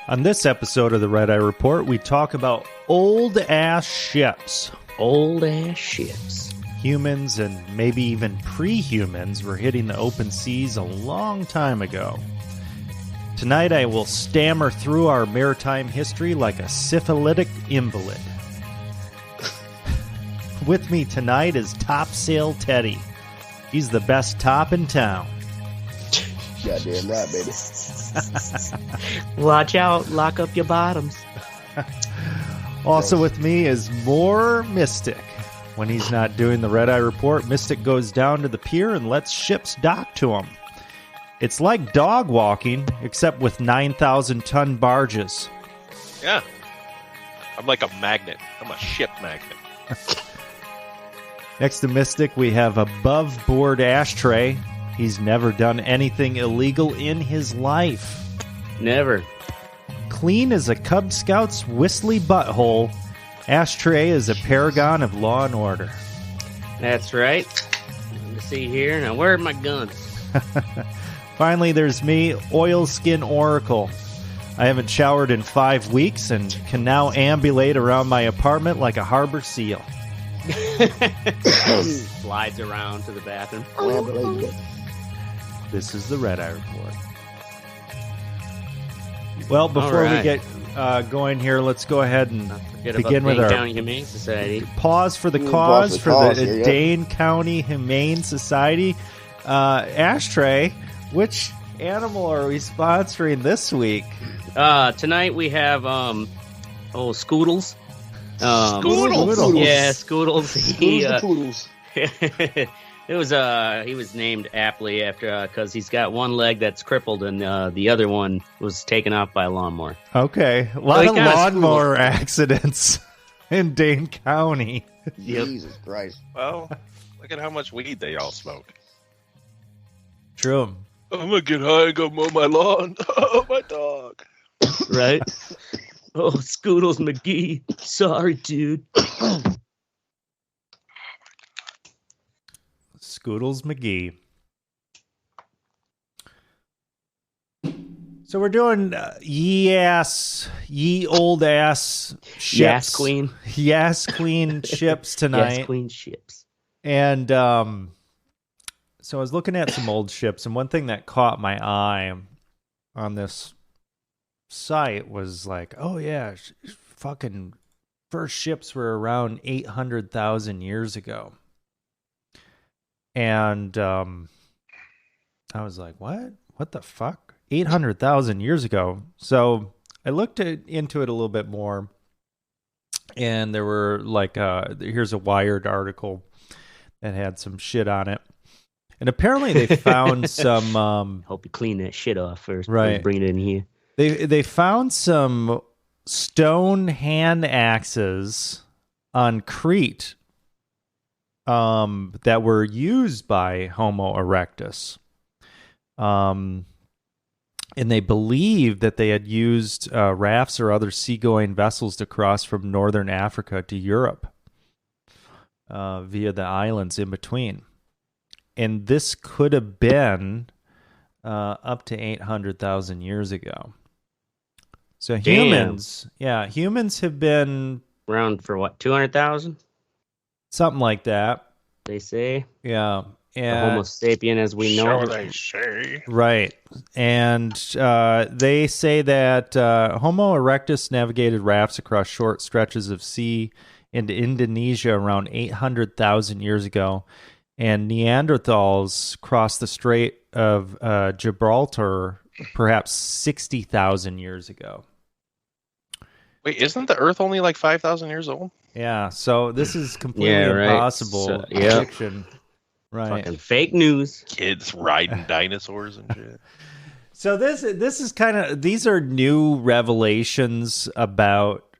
On this episode of the Red Eye Report, we talk about old-ass ships. Old-ass ships. Humans and maybe even pre-humans were hitting the open seas a long time ago. Tonight I will stammer through our maritime history like a syphilitic invalid. With me tonight is Topsail Teddy. He's the best top in town. Goddamn right, baby. Watch out, lock up your bottoms. Also with me is more Mystic. When he's not doing the Red Eye Report, Mystic goes down to the pier and lets ships dock to him. It's like dog walking, except with 9,000-ton barges. Yeah. I'm like a magnet. I'm a ship magnet. Next to Mystic, we have above-board Astray. He's never done anything illegal in his life. Never. Clean as a Cub Scout's whistly butthole, Astray is a paragon of law and order. That's right. Let's see here. Now, where are my guns? Finally, there's me, Oilskin Oracle. I haven't showered in 5 weeks and can now ambulate around my apartment like a harbor seal. Slides around to the bathroom. This is the Red Eye Report. Well, before we get going here, let's go ahead and begin with Dane our County Humane Society. Pause for the cause for the Dane County Humane Society. Astray, which animal are we sponsoring this week? Tonight we have Scoodles. Scoodles. Yeah, Scoodles. Poodles. He was named aptly after because he's got one leg that's crippled and the other one was taken off by a lawnmower. Okay, a lot of lawnmower accidents in Dane County. Jesus Christ! Well, look at how much weed they all smoke. True. I'm gonna get high and go mow my lawn. Oh, my dog. Right? Oh, Scoodles McGee. Sorry, dude. Scoodles McGee. So we're doing ye old ass ships. Yas Queen ships tonight. Yas Queen ships. And so I was looking at some old ships, and one thing that caught my eye on this site was like, oh yeah, fucking first ships were around 800,000 years ago. And I was like, what the fuck? 800,000 years ago. So I looked into it a little bit more, and there were like, here's a Wired article that had some shit on it. And apparently they found some... Hope you clean that shit off first. Right. Bring it in here. They found some stone hand axes on Crete that were used by Homo erectus. And they believe that they had used rafts or other seagoing vessels to cross from northern Africa to Europe via the islands in between. And this could have been up to 800,000 years ago. So humans have been... Around for what, 200,000? Something like that. They say. Yeah. And Homo sapien as we know it. They say. Right. And they say that Homo erectus navigated rafts across short stretches of sea into Indonesia around 800,000 years ago. And Neanderthals crossed the Strait of Gibraltar perhaps 60,000 years ago. Wait, isn't the Earth only like 5,000 years old? Yeah, so this is completely impossible. So, fiction. Right. Fucking fake news. Kids riding dinosaurs and shit. So this is kind of, these are new revelations about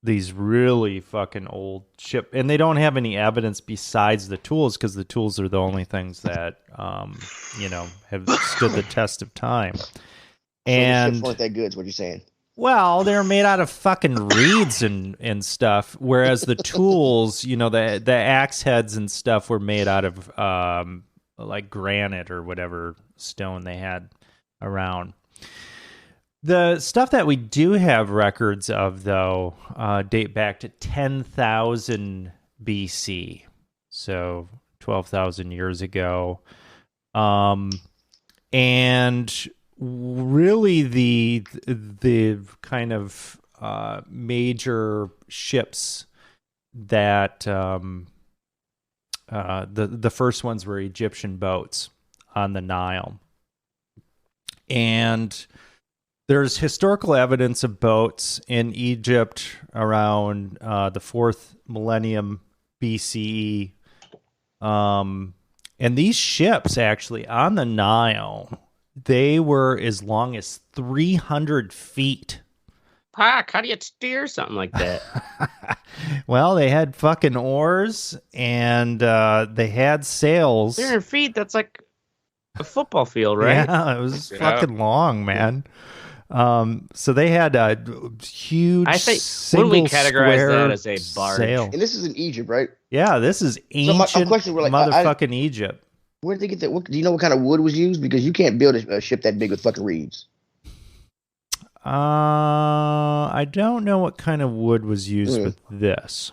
these really fucking old ship, and they don't have any evidence besides the tools, because the tools are the only things that have stood the test of time. And the ships weren't that good, is what you're saying. Well, they're made out of fucking reeds and stuff, whereas the tools, the axe heads and stuff were made out of like granite or whatever stone they had around. The stuff that we do have records of, though, date back to 10,000 BC, so 12,000 years ago. And really the kind of major ships that the first ones were Egyptian boats on the Nile. And there's historical evidence of boats in Egypt around the 4th millennium BCE. And these ships actually on the Nile, they were as long as 300 feet. Pike, how do you steer something like that? Well, they had fucking oars and they had sails. 300 feet, that's like a football field, right? Yeah, it was fucking long, man. So they had a huge I think, single wouldn't we categorize square that as a barge? sail. And this is in Egypt, right? Yeah, this is ancient question, we're like, motherfucking Egypt. Where did they get that? Do you know what kind of wood was used? Because you can't build a ship that big with fucking reeds. I don't know what kind of wood was used with this.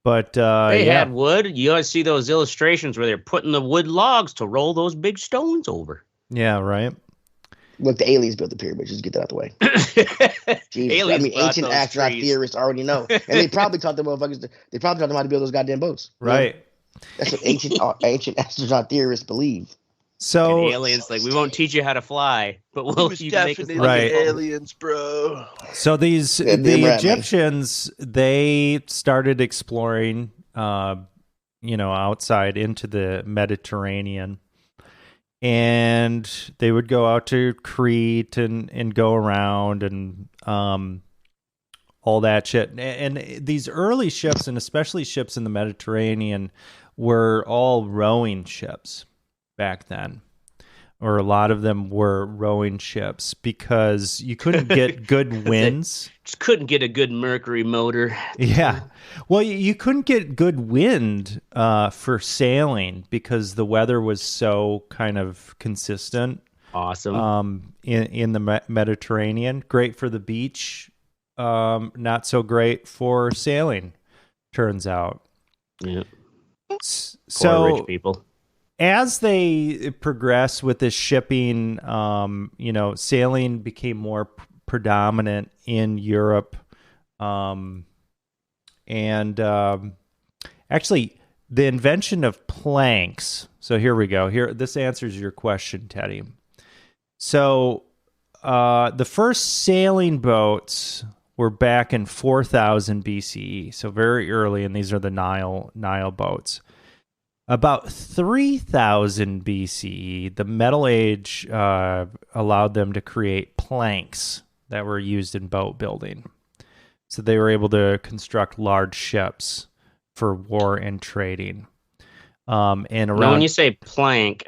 But they had wood. You always see those illustrations where they're putting the wood logs to roll those big stones over. Yeah, right. Look, the aliens built the pyramids. Just get that out the way. Jesus. I mean, ancient astronaut theorists already know, and they probably taught the motherfuckers. They probably taught them how to build those goddamn boats. Right. You know? That's what ancient astronaut theorists believe. So and aliens like, we won't teach you how to fly, but we'll you make us right. Aliens, bro. So the Egyptians, they started exploring, outside into the Mediterranean. And they would go out to Crete and go around and all that shit. And these early ships, and especially ships in the Mediterranean, were all rowing ships back then. Or a lot of them were rowing ships because you couldn't get good winds. Just couldn't get a good Mercury motor. Yeah. Well, you couldn't get good wind for sailing because the weather was so kind of consistent. Awesome. In the Mediterranean. Great for the beach. Not so great for sailing, turns out. Yeah. So poor rich people. As they progress with this shipping, sailing became more predominant in Europe. Actually, the invention of planks. So here we go. Here, this answers your question, Teddy. So the first sailing boats were back in 4000 BCE, so very early, and these are the Nile boats. About 3000 BCE, the Metal Age allowed them to create planks that were used in boat building. So they were able to construct large ships for war and trading. And around, now, when you say plank,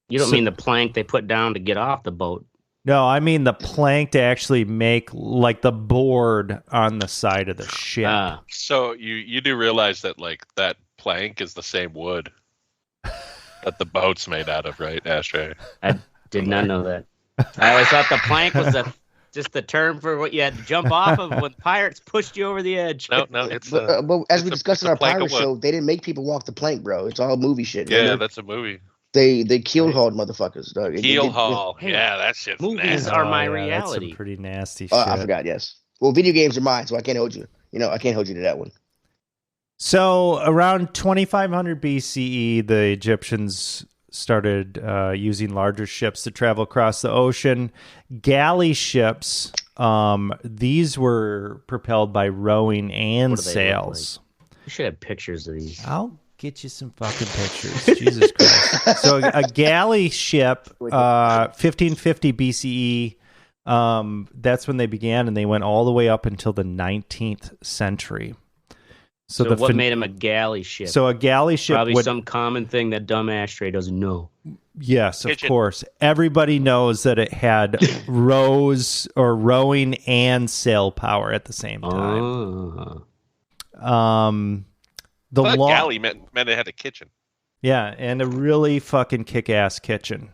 you don't mean the plank they put down to get off the boat. No, I mean the plank to actually make like the board on the side of the ship. So you do realize that like that plank is the same wood that the boat's made out of, right, Astray? I did not know that. I always thought the plank was just the term for what you had to jump off of when pirates pushed you over the edge. No, it's but as we discussed in our pirate show, they didn't make people walk the plank, bro. It's all movie shit. Yeah, that's a movie. They keel hauled motherfuckers, dog. Keel haul. Yeah, that shit's movies nasty. are my That's reality. some pretty nasty shit. I forgot, yes. Well, video games are mine, so I can't hold you. I can't hold you to that one. So around 2500 BCE, the Egyptians started using larger ships to travel across the ocean. Galley ships, these were propelled by rowing and sails. Like? You should have pictures of these. I'll get you some fucking pictures. Jesus Christ. So a galley ship, 1550 BCE, that's when they began, and they went all the way up until the 19th century. So what made him a galley ship? So a galley ship probably some common thing that dumb Astray doesn't know. Yes, of course. Everybody knows that it had rowing and sail power at the same time. Galley meant it had a kitchen. Yeah, and a really fucking kick-ass kitchen.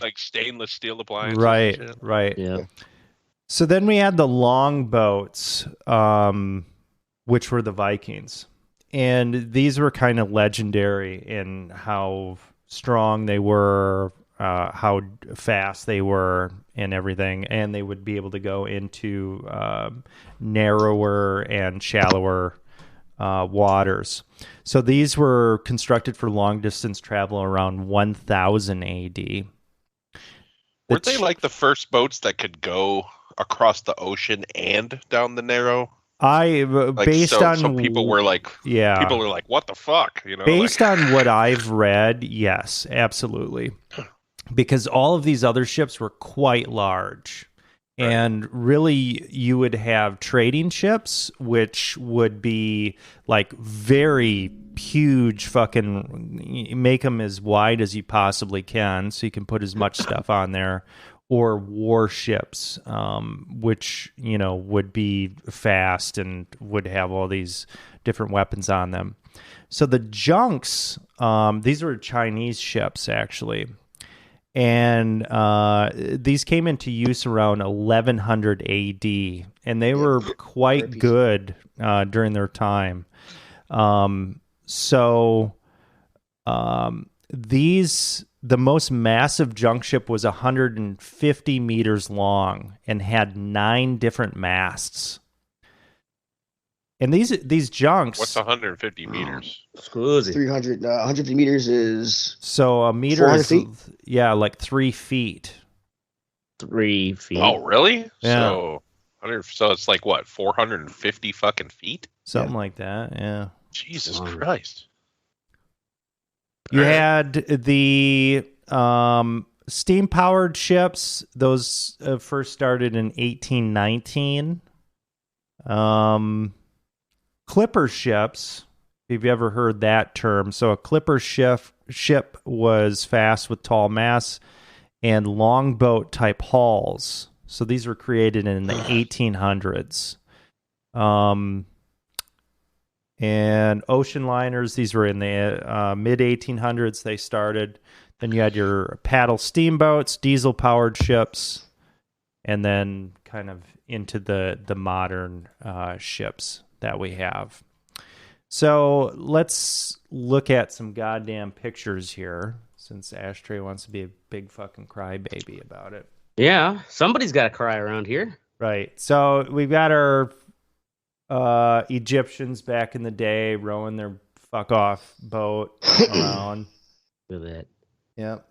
Like stainless steel appliances. Right, right. Yeah. So then we had the longboats, which were the Vikings. And these were kind of legendary in how strong they were, how fast they were, and everything. And they would be able to go into narrower and shallower waters. So these were constructed for long distance travel around 1000 AD. Weren't they like the first boats that could go across the ocean and down the narrow? So people were like, what the fuck? Based on what I've read, yes, absolutely. Because all of these other ships were quite large. Right. And really, you would have trading ships, which would be like very huge, fucking make them as wide as you possibly can, so you can put as much stuff on there. Or warships, which would be fast and would have all these different weapons on them. So the junks, these were Chinese ships actually. And these came into use around 1100 AD, and they were quite good during their time. The most massive junk ship was 150 meters long and had 9 different masts. And these junks... What's 150 meters? 300, 150 meters is... So a meter is... Feet? Yeah, like 3 feet. 3 feet. Oh, really? Yeah. So it's like, what, 450 fucking feet? Something like that, yeah. Jesus Christ. You had the steam-powered ships. Those first started in 1819. Clipper ships, if you've ever heard that term. So a clipper ship was fast with tall masts and longboat-type hulls. So these were created in the 1800s. And ocean liners, these were in the mid-1800s they started. Then you had your paddle steamboats, diesel-powered ships, and then kind of into the modern ships that we have. So let's look at some goddamn pictures here, since Astray wants to be a big fucking crybaby about it. Yeah, somebody's got to cry around here. Right. So we've got our Egyptians back in the day rowing their fuck off boat around. Look at that. Yep.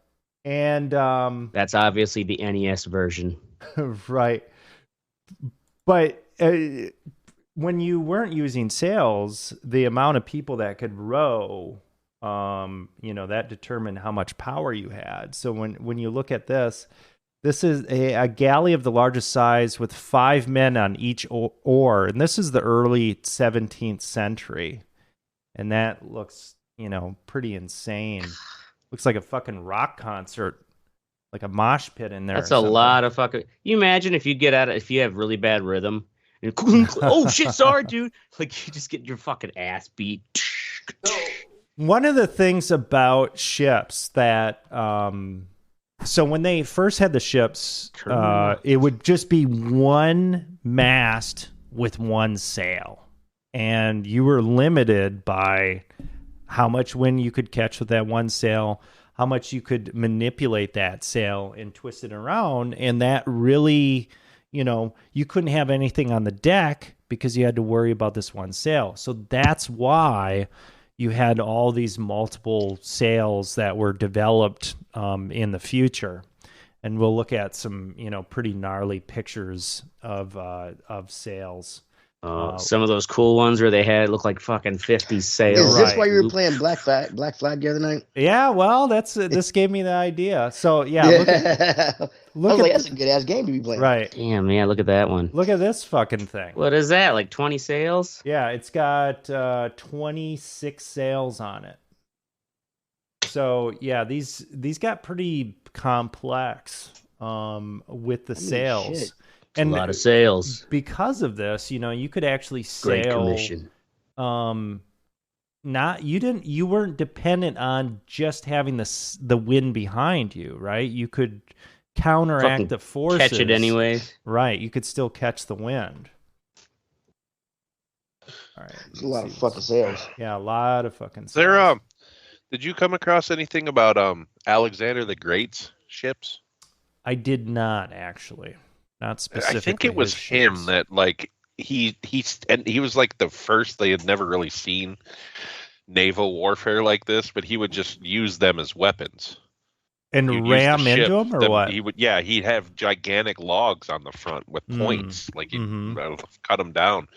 And that's obviously the NES version. Right. But when you weren't using sails, the amount of people that could row, that determined how much power you had. So when you look at this is a galley of the largest size with 5 men on each oar. And this is the early 17th century. And that looks, pretty insane. Looks like a fucking rock concert, like a mosh pit in there. That's a lot of fucking... You imagine if you have really bad rhythm. And, oh, shit, sorry, dude. Like, you just get your fucking ass beat. One of the things about ships that... So when they first had the ships, it would just be one mast with one sail. And you were limited by how much wind you could catch with that one sail, how much you could manipulate that sail and twist it around. And that really, you couldn't have anything on the deck because you had to worry about this one sail. So that's why you had all these multiple sails that were developed in the future. And we'll look at some, pretty gnarly pictures of sails. Some of those cool ones where they look like fucking 50 sails. Is this why you were playing Black Flag the other night? Yeah, well, this gave me the idea. So look at that's a good ass game to be playing. Right. Damn, yeah, look at that one. Look at this fucking thing. What is that? Like 20 sails? Yeah, it's got 26 sails on it. So yeah, these got pretty complex with the sails. Shit. And a lot of sails. Because of this, you could actually sail. Great commission. you weren't dependent on just having the wind behind you, right? You could counteract the forces. Catch it anyway. Right, you could still catch the wind. All right. There's a lot of fucking sails. Yeah, a lot of fucking sails. There, did you come across anything about Alexander the Great's ships? I did not actually. Not specifically. I think it was him that like he was like the first. They had never really seen naval warfare like this, but he would just use them as weapons. And ram into them or what? He'd have gigantic logs on the front with points, like he'd cut them down,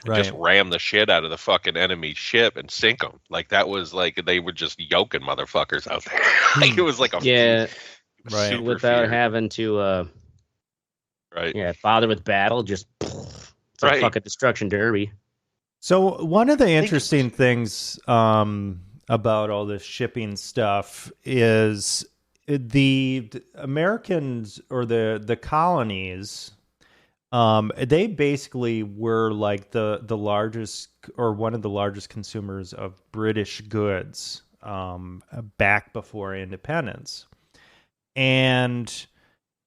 and just ram the shit out of the fucking enemy ship and sink them. Like that was like they were just yoking motherfuckers out there. Like it was like a without having to bother with battle. Just it's a fucking destruction derby. So one of the interesting things about all this shipping stuff is the Americans or the colonies, they basically were like the largest or one of the largest consumers of British goods back before independence. And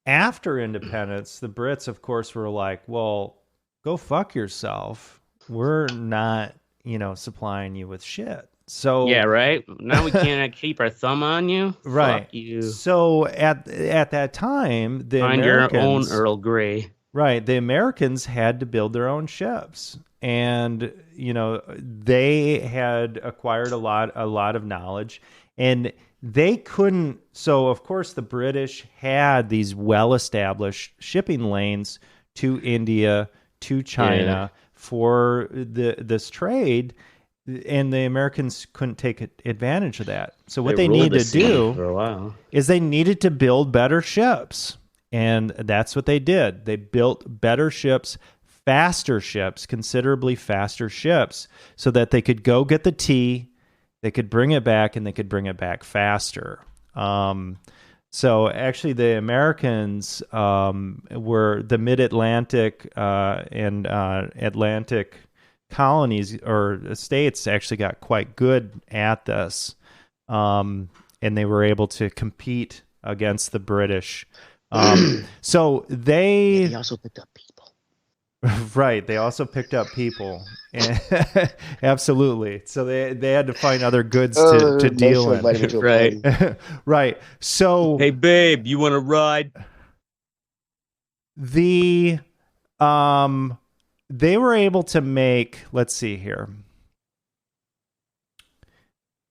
after independence, the Brits, of course, were like, well, go fuck yourself. We're not, supplying you with shit. So yeah, right. Now we can't keep our thumb on you. Right. Fuck you. So at that time, find your own Earl Grey. Right. The Americans had to build their own ships, and they had acquired a lot of knowledge, and they couldn't. So of course, the British had these well-established shipping lanes to India, to China for this trade. And the Americans couldn't take advantage of that. So what they needed to do for a while is they needed to build better ships. And that's what they did. They built better ships, faster ships, considerably faster ships, so that they could go get the tea, they could bring it back, and they could bring it back faster. So actually the Americans were the mid-Atlantic and Atlantic colonies or states actually got quite good at this, and they were able to compete against the British. So they also picked up people. Right, they also picked up people. Absolutely. So they had to find other goods to deal in. Right. Right. So hey babe, you want to ride? They were able to make, let's see here.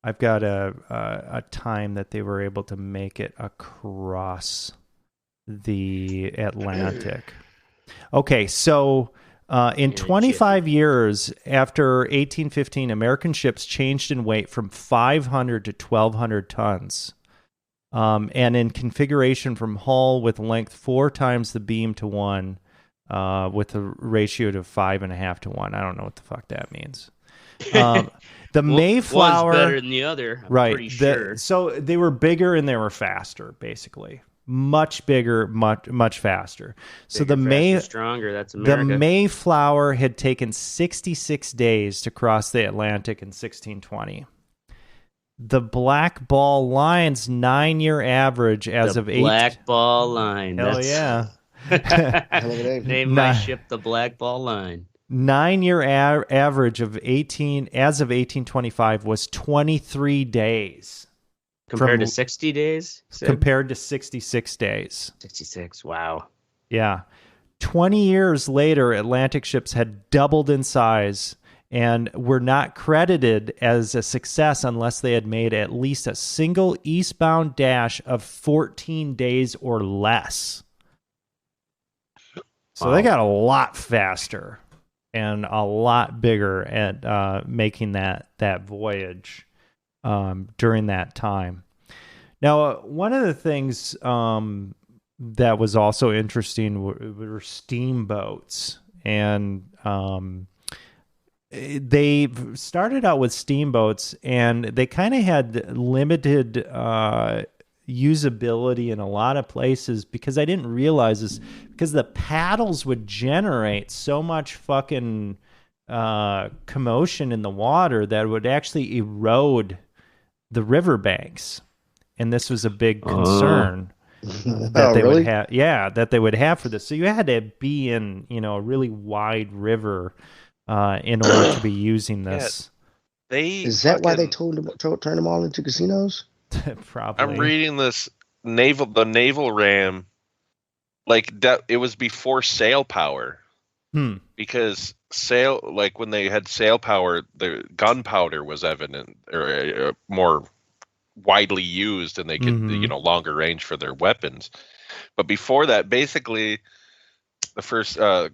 I've got a time that they were able to make it across the Atlantic. Okay, so in 25 years after 1815, American ships changed in weight from 500 to 1,200 tons. And in configuration from hull with length 4 times the beam to 1. With a ratio to 5.5 to 1. I don't know what the fuck that means. The Mayflower one's better than the other. I'm pretty sure. So they were bigger and they were faster, basically. Much bigger, much faster. So faster, stronger. That's America. The Mayflower had taken 66 days to cross the Atlantic in 1620. The Black Ball Line's 9-year average as of Black Ball Line. Hell yeah. Name my ship the Black Ball Line. 9-year average of 1825 was 23 days. Compared to 60 days? Compared to 66 days. 66, wow. Yeah. 20 years later, Atlantic ships had doubled in size and were not credited as a success unless they had made at least a single eastbound dash of 14 days or less. So they got a lot faster and a lot bigger at making that voyage during that time. Now, one of the things that was also interesting were steamboats. And they started out with steamboats, and they kind of had limited usability in a lot of places, because I didn't realize this, because the paddles would generate so much fucking commotion in the water that would actually erode the riverbanks, and this was a big concern that they would have. Yeah, that they would have for this. So you had to be in, a really wide river in order to be using this. Yeah, is that why they turned them all into casinos? Probably. I'm reading this the naval ram, it was before sail power. Because when they had sail power, the gunpowder was evident or more widely used, and they could longer range for their weapons. But before that, basically, the first the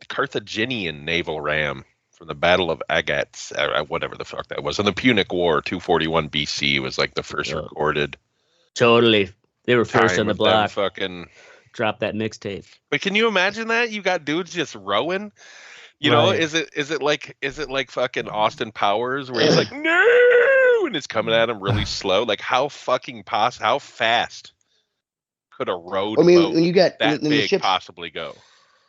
Carthaginian naval ram from the Battle of Agats, whatever the fuck that was, in the Punic War, 241 BC was the first recorded. Totally, they were first on the block. Fucking drop that mixtape. But can you imagine that? You got dudes just rowing. You know, is it like fucking Austin Powers where he's like, no, and it's coming at him really slow? How how fast could a rowed boat when you got that big ships, possibly go?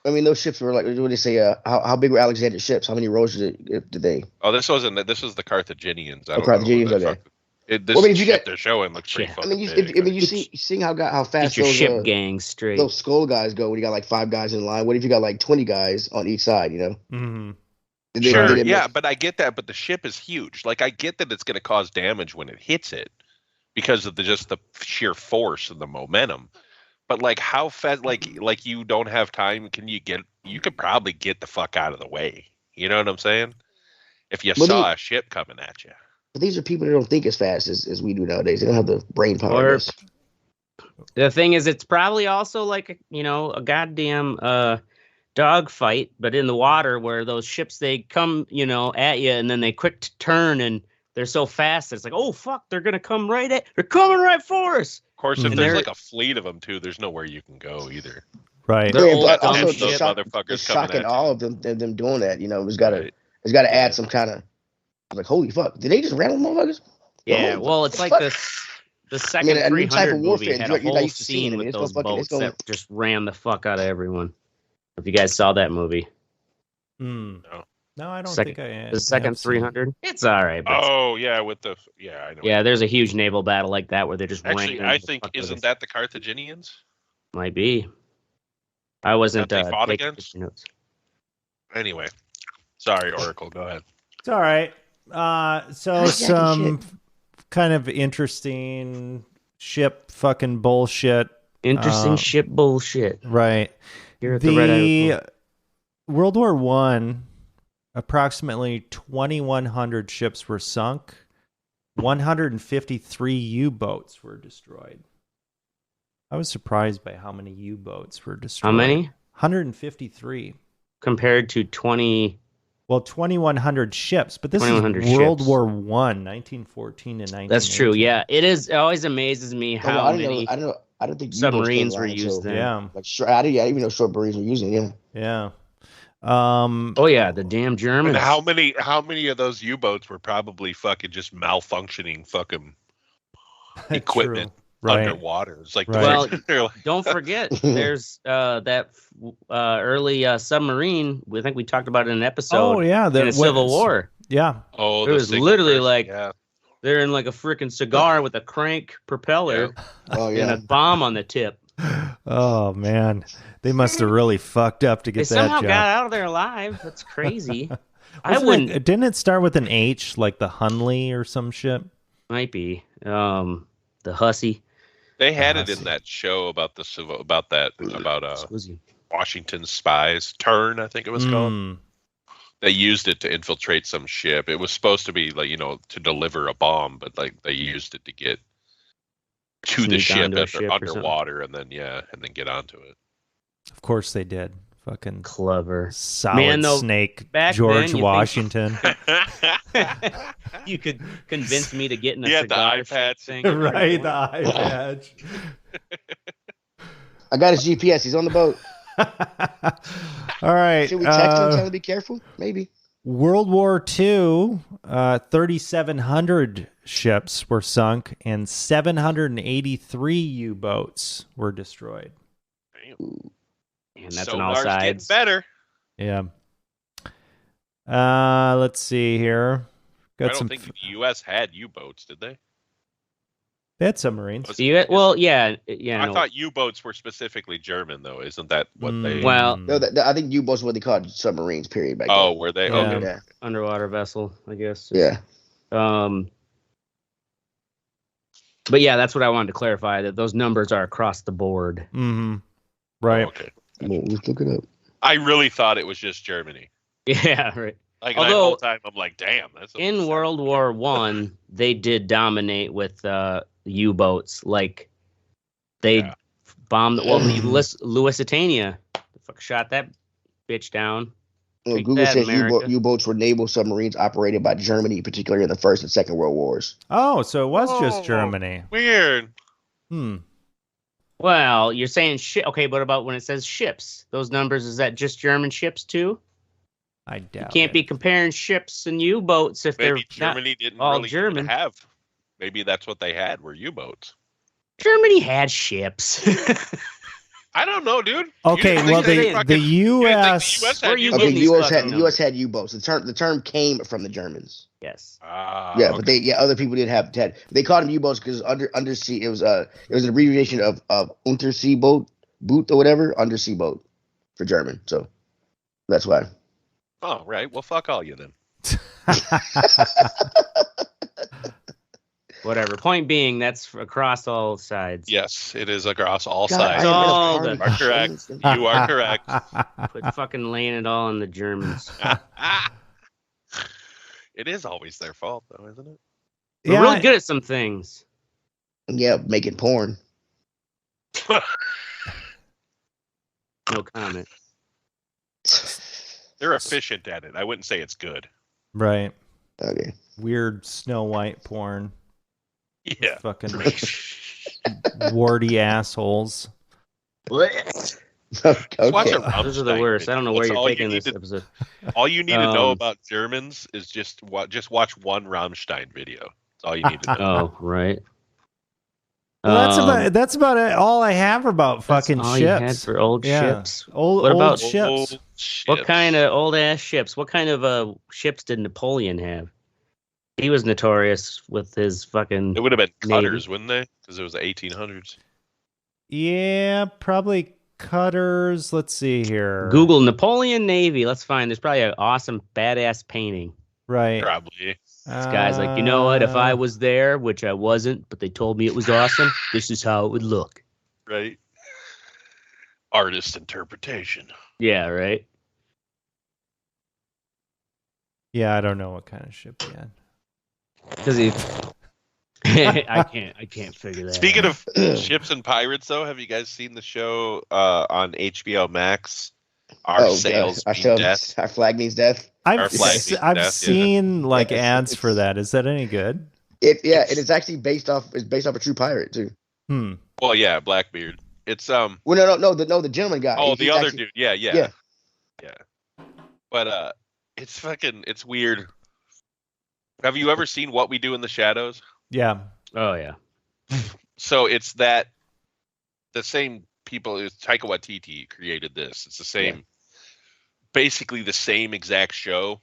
I mean, those ships were what do they say? How big were Alexander's ships? How many rows did they? Oh, this was the Carthaginians. Carthaginians, okay. This ship they're showing looks pretty fucking big. You see how fast your those ship gangs straight. Those skull guys go when you got 5 guys in line. What if you got 20 guys on each side? Sure, yeah, but I get that. But the ship is huge. I get that it's going to cause damage when it hits it because of the sheer force and the momentum. But how fast? You don't have time. You could probably get the fuck out of the way. You know what I'm saying? If you saw a ship coming at you. But these are people that don't think as fast as we do nowadays. They don't have the brain power. The thing is, it's probably also a goddamn dog fight, but in the water where those ships, they come, at you, and then they quick turn, and they're so fast. It's oh, fuck, they're going to come they're coming right for us. Of course, if there's a fleet of them, too, there's nowhere you can go either. Right. But also the shock and all of them doing that, it's got to add some kind of, holy fuck! Did they just rattle motherfuckers? Yeah, well, it's the second 300 movie had a whole scene with those boats that just ran the fuck out of everyone. If you guys saw that movie, no, I don't think I am. The second 300, it's all right. Oh yeah, I know. Yeah, there's a huge naval battle like that where they just I think isn't that the Carthaginians? Might be. I wasn't. That they fought against. Notes. Anyway, sorry, Oracle. Go ahead. It's all right. So some kind of interesting ship fucking bullshit. Interesting ship bullshit. Right. Here at the Red World War I, approximately 2,100 ships were sunk. 153 U-boats were destroyed. I was surprised by how many U-boats were destroyed. How many? 153. Compared to 20... Well, 2,100 ships, but this is World War I, 1914 to 1918. That's true. Yeah, it is. It always amazes me how many I don't think submarines were used then. Yeah, I didn't even know submarines were using them. Yeah. Oh yeah, the damn Germans. And how many of those U-boats were probably fucking just malfunctioning fucking equipment? Underwater. It's well, don't forget, there's that early submarine. I think we talked about it in an episode. Oh yeah, in the Civil War. Yeah. Oh, it was literally they're in a freaking cigar with a crank propeller. Yeah. Oh yeah, and a bomb on the tip. Oh man, they must have really fucked up to get that job. They somehow got out of there alive. That's crazy. Didn't it start with an H, like the Hunley or some shit? Might be. The Hussey. They had it in that show about Washington's spies. Turn, I think it was called. They used it to infiltrate some ship. It was supposed to be to deliver a bomb, but they used it to get to the ship underwater and then get onto it. Of course they did. Fucking clever. Solid snake, George Washington. You could convince me to get in a cigar the eye patch thing. Right, the eye patch. I got his GPS. He's on the boat. All right. Should we text him and tell him to be careful? Maybe. World War II, 3,700 ships were sunk and 783 U-boats were destroyed. And that's on all sides. Getting better. Yeah. Let's see here. I don't think the U.S. had U-boats, did they? They had submarines. Well, yeah. I thought U-boats were specifically German, though. Isn't that what they? Well, no, I think U-boats were what they called submarines. Period. Back then. Were they? Yeah. Okay. Yeah. Underwater vessel, I guess. Yeah. But yeah, that's what I wanted to clarify. That those numbers are across the board. Mm-hmm. Right. Oh, okay. Well, let's look it up. I really thought it was just Germany. Yeah. Right. Like the whole time, I'm like, damn. That's in World War I, they did dominate with U-boats. Like they bombed the Lusitania. The fuck shot that bitch down. Well, Google says U-boats were naval submarines operated by Germany, particularly in the First and Second World Wars. Oh, so it was just Germany. Weird. Well, you're saying ship. Okay, but about when it says ships, those numbers, is that just German ships too? I doubt. You can't be comparing ships and U-boats if Maybe they're Germany didn't all really German. have. Maybe that's what they had were U-boats. Germany had ships. I don't know, dude. Okay, well, the U.S. The U.S. had U-boats. The term came from the Germans. Yes. But other people did have. They called them U-boats because undersea. It was an abbreviation of Untersee boat or whatever, undersea boat for German. So that's why. Oh, right. Well, fuck all you then. Whatever. Point being, that's across all sides. Yes, it is across all sides. You are correct. You are correct. Quit fucking laying it all on the Germans. It is always their fault, though, isn't it? We're really good at some things. Yeah, making porn. No comment. They're efficient at it. I wouldn't say it's good. Right. Okay. Weird Snow White porn. Yeah. Fucking warty assholes. Okay. Those are the worst. I don't know where you're taking this episode. All you need to know about Germans is just watch one Rammstein video. That's all you need to know. Oh, right. Well, that's about it. All I have about fucking all ships. You had for old ships. What about ships? Old ships? What kind of old ass ships? What kind of ships did Napoleon have? He was notorious with his fucking. It would have been cutters, wouldn't they? Because it was the 1800s. Yeah, probably cutters. Let's see here. Google Napoleon Navy. Let's find. There's probably an awesome badass painting. Right. Probably. This guy's like, you know what? If I was there, which I wasn't, but they told me it was awesome, this is how it would look. Right. Artist interpretation. Yeah, right. Yeah, I don't know what kind of ship he had. Because I can't figure that. Speaking of ships and pirates, though, have you guys seen the show on HBO Max? Our flag means death. I've seen like ads for that. Is that any good? And it's actually based off a true pirate too. Well, yeah, Blackbeard. It's Well, no, the gentleman guy. Oh, the other dude. Yeah. But it's weird. Have you ever seen What We Do in the Shadows? Yeah. Oh yeah. So it's the same people. Taika Waititi created this. It's the same, basically the same exact show,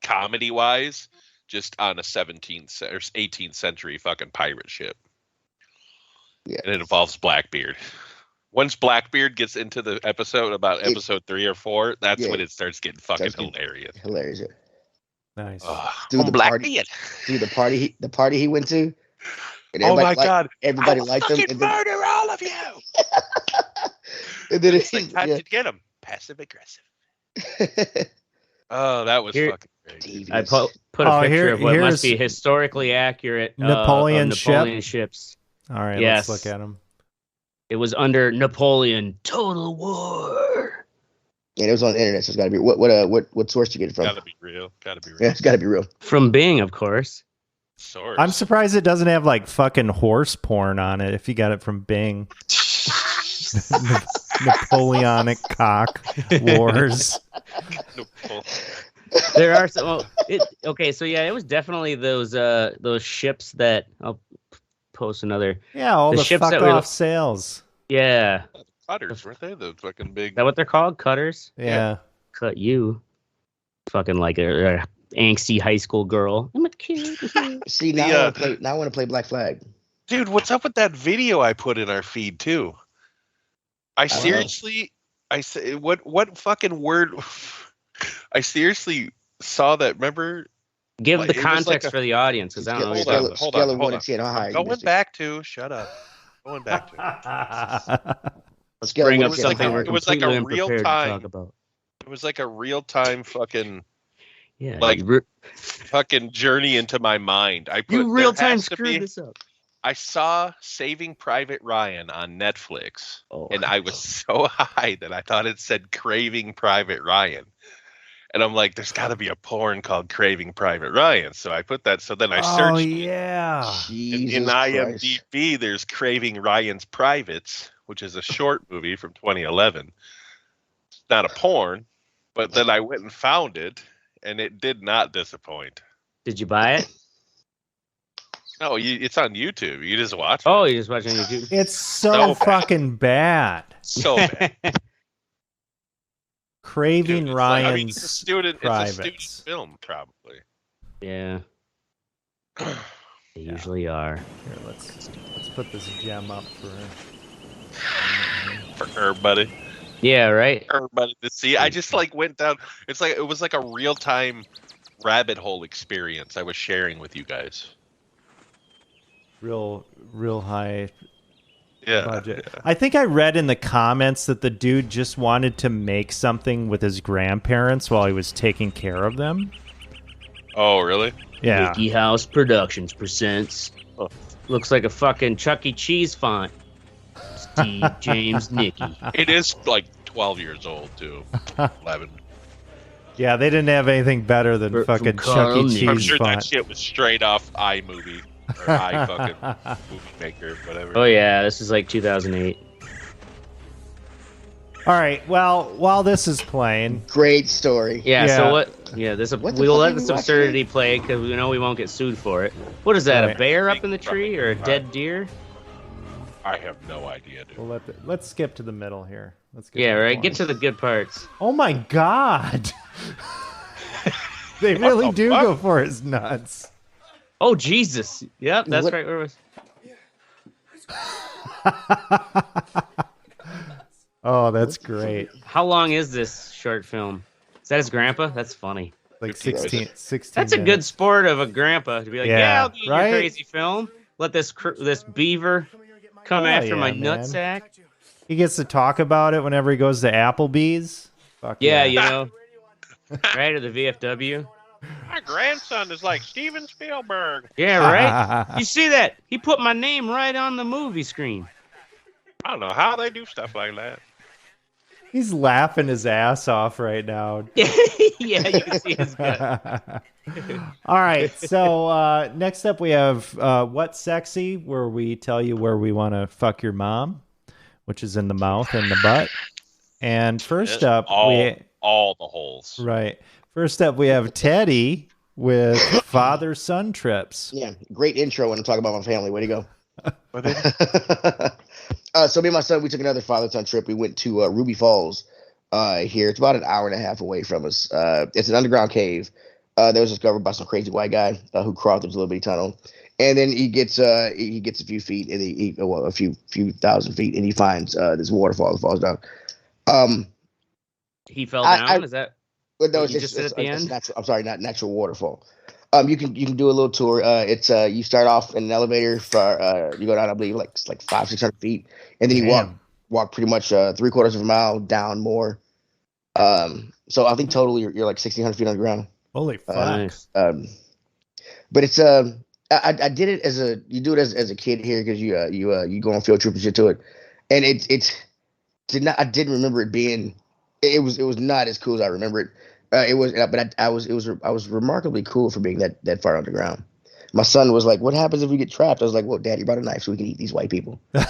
comedy wise, just on a 17th or 18th century fucking pirate ship. Yeah. And it involves Blackbeard. Once Blackbeard gets into the episode about episode 3 or 4, that's when it starts getting fucking hilarious. Hilarious. Nice. The party he went to. And oh my God! Everybody liked him. And murder all of you. And then it's like time to get him passive aggressive. Oh, that was fucking great. I put a picture of what must be historically accurate Napoleon ships. All right, let's look at them. It was under Napoleon Total War. And it was on the internet, so it's got to be what source you get it from? Gotta be real. Yeah, it's got to be real. From Bing, of course. Source. I'm surprised it doesn't have like fucking horse porn on it. If you got it from Bing, Napoleonic cock wars. There are some. Okay, so yeah, it was definitely those ships that I'll post another. Yeah, all the ships fuck that off sails. Yeah. Cutters, weren't they? The fucking big. Is that what they're called? Cutters? Yeah. Cut you. fucking like a angsty high school girl. I'm a kid. See, now I want to play Black Flag. Dude, what's up with that video I put in our feed too? I seriously what fucking word I seriously saw that. Remember, give the context for the audience, because I don't know. Hold on. I'm going back to shut up. Going back to. Let's bring up something it was like a real time. It was like a real time fucking fucking journey into my mind. You real time screwed this up. I saw Saving Private Ryan on Netflix, and I was so high that I thought it said Craving Private Ryan. And I'm like, there's got to be a porn called Craving Private Ryan. So I put that. So then I searched. Oh, yeah. In IMDb, there's Craving Ryan's Privates, which is a short movie from 2011. It's not a porn, but then I went and found it, and it did not disappoint. Did you buy it? No, it's on YouTube. You just watch it. Oh, you just watch it on YouTube? It's so fucking bad. So bad. Craving Ryan's it's a student film, probably. Yeah. They usually are. Here, let's put this gem up for everybody. Yeah, right. Everybody to see. I just went down. It was like a real time rabbit hole experience I was sharing with you guys. Real high budget. Yeah. I think I read in the comments that the dude just wanted to make something with his grandparents while he was taking care of them. Oh, really? Yeah. Mickey House Productions presents. Looks like a fucking Chuck E. Cheese font. Steve James Nicky. It is 12 years old too. 11. Yeah, they didn't have anything better than fucking Chuck E. Cheese I'm sure font. that shit was straight off iMovie. Or fucking movie maker, whatever. Oh yeah, this is 2008. All right. Well, while this is playing, great story. Yeah. So what? Yeah. We'll let this absurdity play because we know we won't get sued for it. What is that? Right. A bear up in the tree or a dead deer? I have no idea, dude. Well, let's skip to the middle here. Let's get. Yeah. Right. Get to the good parts. Oh my God. They really do go for his nuts. Oh Jesus! Yep, that's right. Where was? Oh, that's great. How long is this short film? Is that his grandpa? That's funny. 16 That's a good sport of a grandpa to be like, I'll do your crazy film. Let this beaver come after my nutsack. He gets to talk about it whenever he goes to Applebee's. Fuck yeah, you know, right, or the VFW. My grandson is like Steven Spielberg. Yeah, right? You see that? He put my name right on the movie screen. I don't know how they do stuff like that. He's laughing his ass off right now. Yeah, you can see his gut. All right, so next up we have What's Sexy, where we tell you where we want to fuck your mom, which is in the mouth and the butt. And first up, all the holes. Right. First up, we have Teddy with father-son trips. Yeah, great intro when I'm talking about my family. Way to go. So me and my son, we took another father-son trip. We went to Ruby Falls here. It's about an hour and a half away from us. It's an underground cave that was discovered by some crazy white guy who crawled through this little bitty tunnel. And then he gets a few feet, and a few thousand feet, and he finds this waterfall that falls down. He fell down? Is that... No, it's natural. I'm sorry, not natural waterfall. You can do a little tour. It's you start off in an elevator for you go down, I believe, like 500-600 feet, and then you walk pretty much 3/4 of a mile down more. So I think total you're like 1,600 feet on the ground. Holy fuck! But it's I did it as a kid here because you go on field trip and shit to it, and I didn't remember it being. It was not as cool as I remember it. I was remarkably cool for being that far underground. My son was like, "What happens if we get trapped?" I was like, "Well, Daddy brought a knife so we can eat these white people." And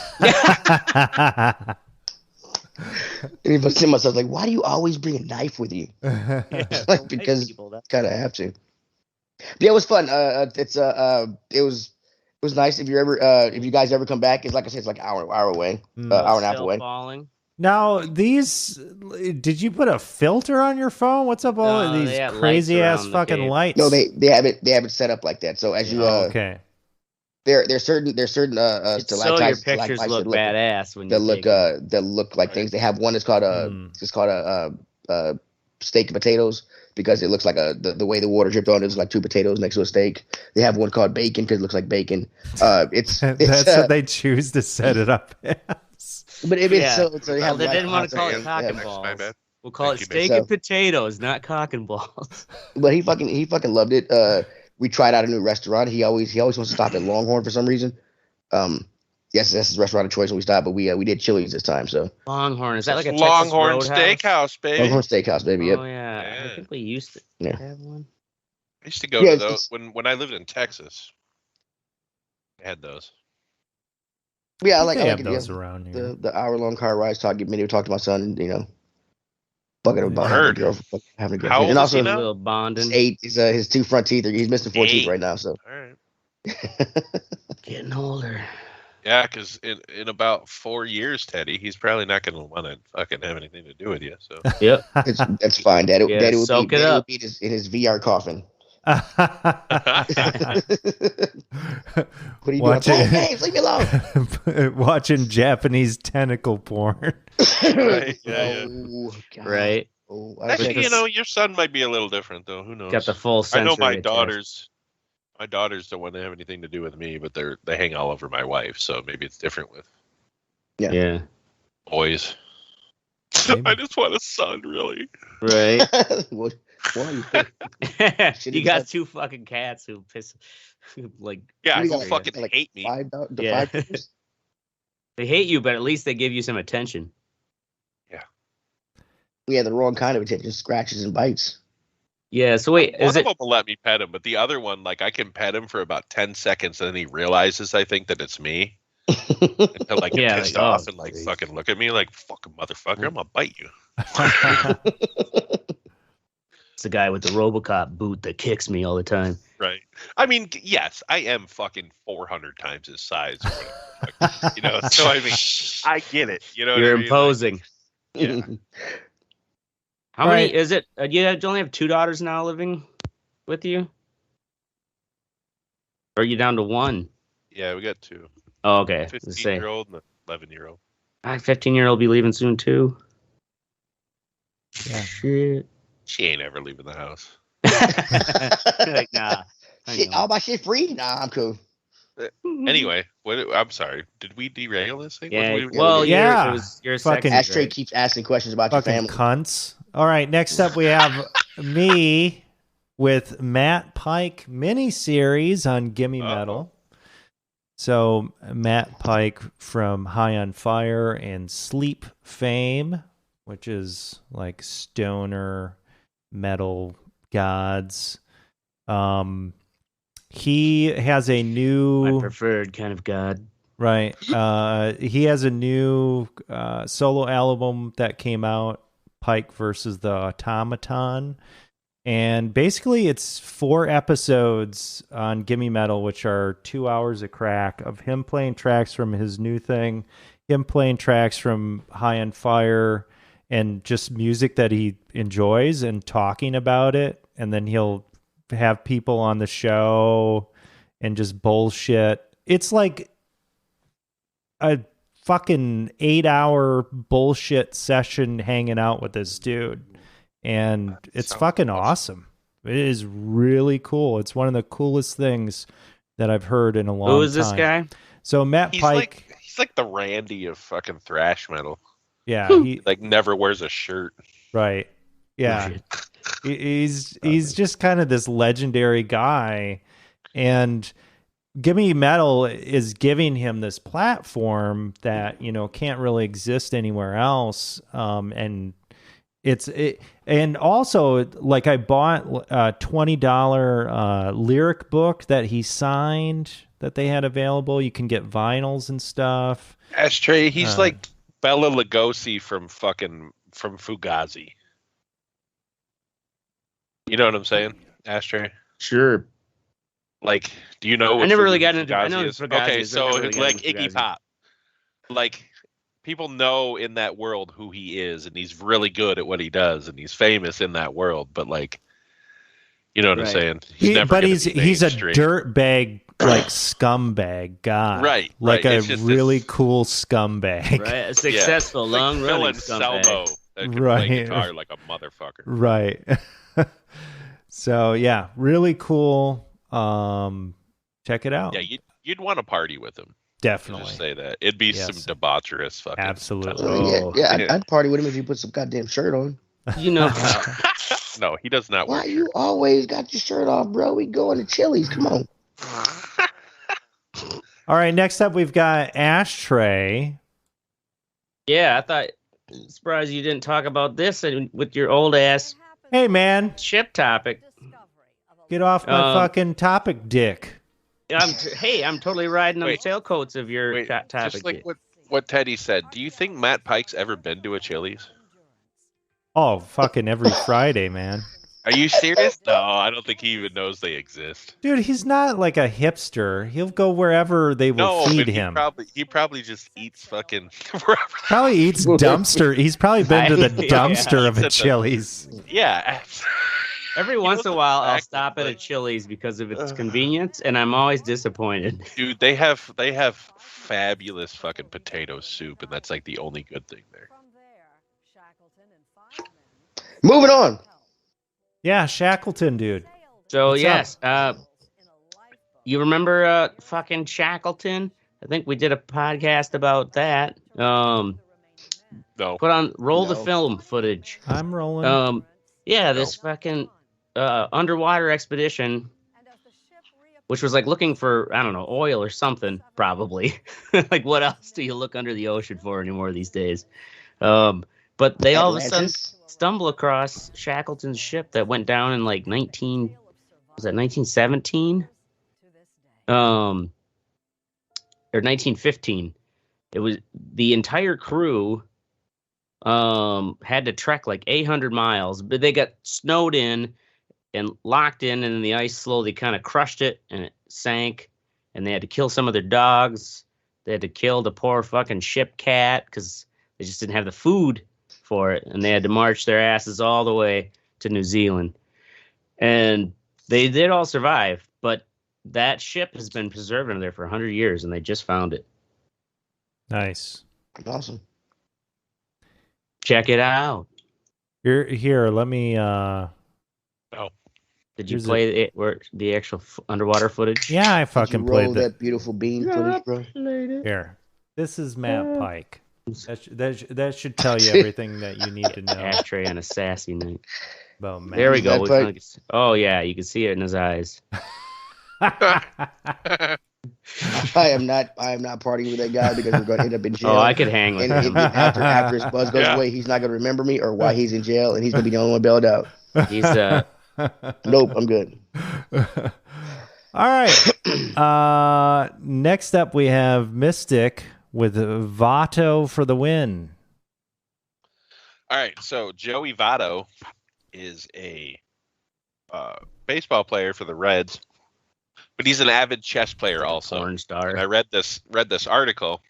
my son's like, "Why do you always bring a knife with you?" Like, because kind of have to. But yeah, it was fun. It was nice. If you guys ever come back, it's like I said, it's like an hour away, hour and a half away. Falling. Now, did you put a filter on your phone? What's up all of these crazy ass fucking lights? No, they have it set up like that. So as you okay. There's certain so your pictures look badass when you that look like things. They have one that's called a steak and potatoes because it looks like the way the water dripped on it looks like two potatoes next to a steak. They have one called bacon because it looks like bacon. That's what they choose to set it up as. But it is so they have. They didn't want to call it cock and balls. We'll call it steak and potatoes, not cock and balls. But he fucking loved it. We tried out a new restaurant. He always wants to stop at Longhorn for some reason. Yes, that's his restaurant of choice when we stopped, but we did Chili's this time. So Longhorn, is that like a Longhorn Texas Steakhouse, baby? Longhorn Steakhouse, baby. Yep. Oh yeah, I think we used to have one. I used to go to those when I lived in Texas. I had those. Yeah, I like those around here. The hour-long car rides. Talk to my son, and bucket about having a girlfriend. How old and is also he now? A little bonding. He's 8. His 2 front teeth. He's missing 4 teeth right now. So. All right. Getting older. Yeah, because in about 4 years, Teddy, he's probably not going to want to fucking have anything to do with you. So. Yep. That's fine. Daddy will be in his VR coffin. What are you doing? Games, leave me alone. Watching Japanese tentacle porn. Right. Yeah. Oh, God. Right. Oh, actually, your son might be a little different, though. Who knows? Got the full I know sensory my daughters. My daughters don't want to have anything to do with me, but they hang all over my wife, so maybe it's different with boys. I just want a son, really. Right. Why you got 2 fucking cats who piss like who fucking hate me. They hate you, but at least they give you some attention. Yeah. Yeah, the wrong kind of attention, scratches and bites. Yeah, so wait, one of them will let me pet him, but the other one, like, I can pet him for about 10 seconds, and then he realizes, I think, that it's me. And he'll, like, get pissed off and, like, fucking look at me like, fucking motherfucker, I'm gonna bite you. It's the guy with the RoboCop boot that kicks me all the time. Right. I mean, yes, I am fucking 400 times his size or whatever. So, I mean, I get it. You're imposing. Like, yeah. How many is it? You only have 2 daughters now living with you? Or are you down to 1? Yeah, we got 2. Oh, okay. 15-year-old and an 11-year-old. My 15-year-old will be leaving soon, too. Yeah. Shit. She ain't ever leaving the house. Like, nah. Shit, all my shit free? Nah, I'm cool. Anyway, I'm sorry. Did we derail this thing? Yeah. It was your fucking Astray keeps asking questions about your family. Cunts. All right, next up we have me with Matt Pike mini-series on Gimme Metal. So Matt Pike from High on Fire and Sleep fame, which is like stoner metal gods. He has a new... My preferred kind of god. Right. He has a new solo album that came out, Pike versus the Automaton. And basically it's 4 episodes on Gimme Metal, which are 2 hours of crack of him playing tracks from his new thing, him playing tracks from High on Fire, and just music that he enjoys and talking about it. And then he'll have people on the show and just bullshit. It's like a fucking 8-hour bullshit session hanging out with this dude. And it's fucking awesome. It is really cool. It's one of the coolest things that I've heard in a long time. Who is this guy? So Matt Pike. He's like the Randy of fucking thrash metal. Yeah. He like never wears a shirt. Right. Yeah. He's just kind of this legendary guy. And Gimme Metal is giving him this platform that, can't really exist anywhere else. And and also, like, I bought a $20 lyric book that he signed that they had available. You can get vinyls and stuff. Astray, he's like Bela Lugosi from Fugazi. You know what I'm saying, Astray? Sure. Like, do you know what I never really got Fugazi into... I know is? Fugazi Okay, so really it's like Iggy Pop. Like, people know in that world who he is, and he's really good at what he does, and he's famous in that world. But like, you know what I'm saying? He's a mainstream. dirtbag, like scumbag guy, right? Like right. a really cool scumbag, right? A successful, long-running scumbag, that can play guitar like a motherfucker, right? So yeah, really cool. Check it out. Yeah, you'd want to party with him. Definitely. Just say that. It'd be some debaucherous fucking. Absolutely. I'd party with him if he put some goddamn shirt on. You know. No, he does not. Why you always got your shirt off, bro? We going to Chili's. Come on. All right. Next up, we've got Astray. Yeah, I thought. Surprised you didn't talk about this with your old ass. Hey, man. Ship topic. Get off my fucking topic, dick. I'm totally riding on the tailcoats of your topic. Just like what Teddy said, do you think Matt Pike's ever been to a Chili's? Oh, fucking every Friday, man. Are you serious? No, I don't think he even knows they exist. Dude, he's not like a hipster. He'll go wherever they will feed him. He probably just eats fucking wherever. Probably eats dumpster. He's probably been to the dumpster of a Chili's. Yeah. Every once in a while, I'll stop at a Chili's because of its convenience, and I'm always disappointed. Dude, they have fabulous fucking potato soup, and that's like the only good thing there. Moving on. Yeah, Shackleton, dude. So yes, you remember fucking Shackleton? I think we did a podcast about that. No. Roll the film footage. I'm rolling. This fucking underwater expedition, which was like looking for, I don't know, oil or something, probably. Like, what else do you look under the ocean for anymore these days? But they all of a sudden stumble across Shackleton's ship that went down in like 1917? Or 1915. It was the entire crew had to trek like 800 miles, but they got snowed in and locked in, and then the ice slowly kind of crushed it and it sank, and they had to kill some of their dogs. They had to kill the poor fucking ship cat because they just didn't have the food for it, and they had to march their asses all the way to New Zealand. And they did all survive, but that ship has been preserved in there for 100 years, and they just found it. Nice. Awesome. Check it out. Here, let me... Did you play the actual underwater footage? Yeah, I fucking played that beautiful bean footage, bro. Here. This is Matt Pike. That should tell you everything that you need to know. Astray on a sassy night. Well, man. There we go. Oh, yeah, you can see it in his eyes. I am not partying with that guy because we're going to end up in jail. Oh, I could hang with him. After his buzz goes away, he's not going to remember me or why he's in jail, and he's going to be the only one bailed out. He's Nope, I'm good. All right. Next up, we have Mystic with Vato for the win. All right, so Joevado is a baseball player for the Reds, but he's an avid chess player also. Porn star. And I read this article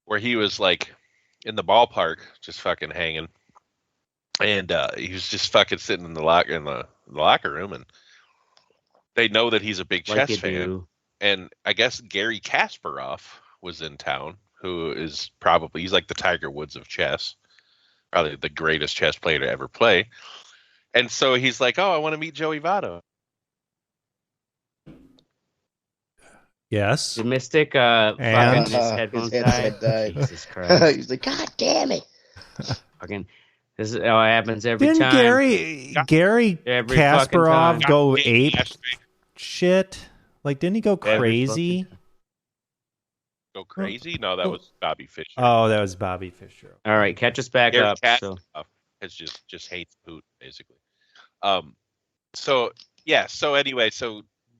where he was like in the ballpark, just fucking hanging, and he was just fucking sitting in the locker room, and they know that he's a big chess fan. And I guess Gary Kasparov was in town, who is he's like the Tiger Woods of chess, probably the greatest chess player to ever play. And so he's like, "Oh, I want to meet Joevado." Yes. The Mystic fucking his headphones died. Jesus Christ. He's like, God damn it. Fucking, this is how it happens every time. Didn't Gary Kasparov go ape shit? Like, didn't he go crazy? Go crazy? No, that was Bobby Fischer. Oh, that was Bobby Fischer. All right, catch us back up. It's just hates Putin, basically. So anyway,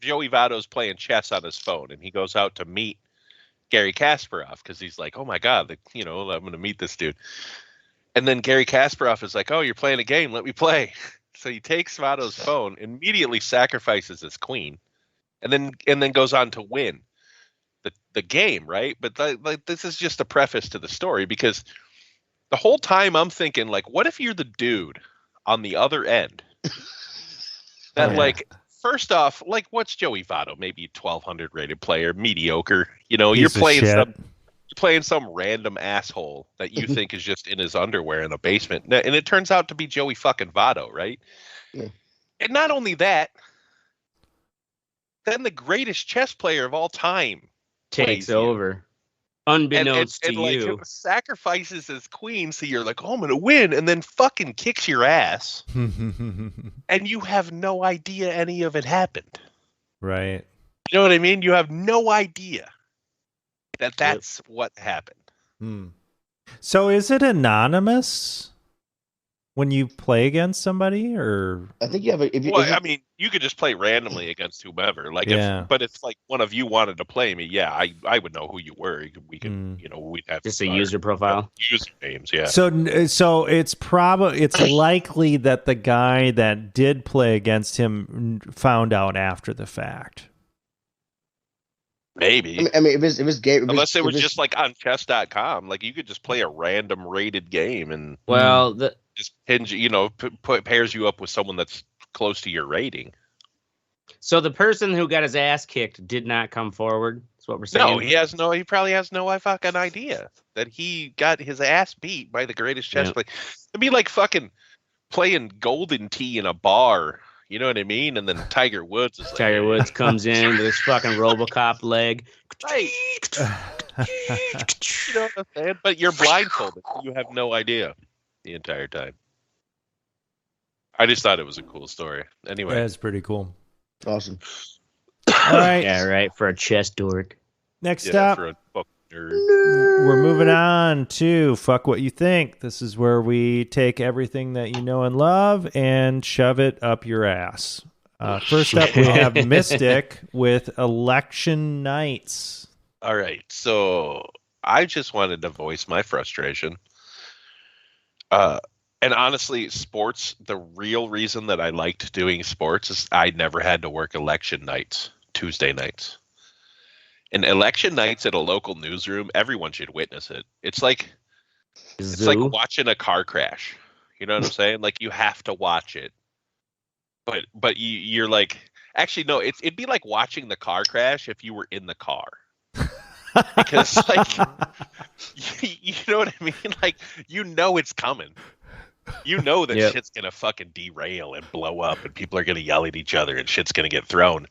Joevado's playing chess on his phone, and he goes out to meet Gary Kasparov because he's like, "Oh my god, I'm going to meet this dude." And then Gary Kasparov is like, "Oh, you're playing a game. Let me play." So he takes Vado's phone, immediately sacrifices his queen, and then goes on to win the the game, right? But like this is just a preface to the story, because the whole time I'm thinking, like, what if you're the dude on the other end that, like, first off, like, what's Joevado? Maybe 1,200 rated player, mediocre. You know, you're playing some random asshole that you think is just in his underwear in a basement, and it turns out to be Joey fucking Votto, right? Yeah. And not only that, then the greatest chess player of all time takes over, unbeknownst to you. Like, sacrifices his queen, so you're like, oh, I'm gonna win, and then fucking kicks your ass, and you have no idea any of it happened. Right. You know what I mean? You have no idea that's what happened. So is it anonymous when you play against somebody, or I think you have I mean, you could just play randomly against whomever. Like, but if like one of you wanted to play me, I would know who you were. We could, we'd have just a user profile, usernames. Yeah. So it's likely that the guy that did play against him found out after the fact. Maybe. I mean, if it's game, unless it was just like on chess.com, like you could just play a random rated game and just hinge, pairs you up with someone that's close to your rating. So the person who got his ass kicked did not come forward. That's what we're saying. No, he probably has no fucking idea that he got his ass beat by the greatest chess player. It'd be like fucking playing Golden Tee in a bar. You know what I mean? And then Tiger Woods is like, Woods comes in with his fucking RoboCop leg. Right. You know what I'm saying? But you're blindfolded. You have no idea the entire time. I just thought it was a cool story. Anyway. That's pretty cool. Awesome. All right. Yeah, right. For a chess dork. Next up. For a fucking nerd. We're moving on to Fuck What You Think. This is where we take everything that you know and love and shove it up your ass. First up, we have Mystic with Election Nights. All right. So I just wanted to voice my frustration. And honestly, sports, the real reason that I liked doing sports is I never had to work election nights, Tuesday nights. And election nights at a local newsroom, everyone should witness it. It's like watching a car crash. You know what I'm saying? Like, you have to watch it. But you're like, actually no, it'd be like watching the car crash if you were in the car. Because like you know what I mean? Like, it's coming. You know that shit's gonna fucking derail and blow up and people are gonna yell at each other and shit's gonna get thrown.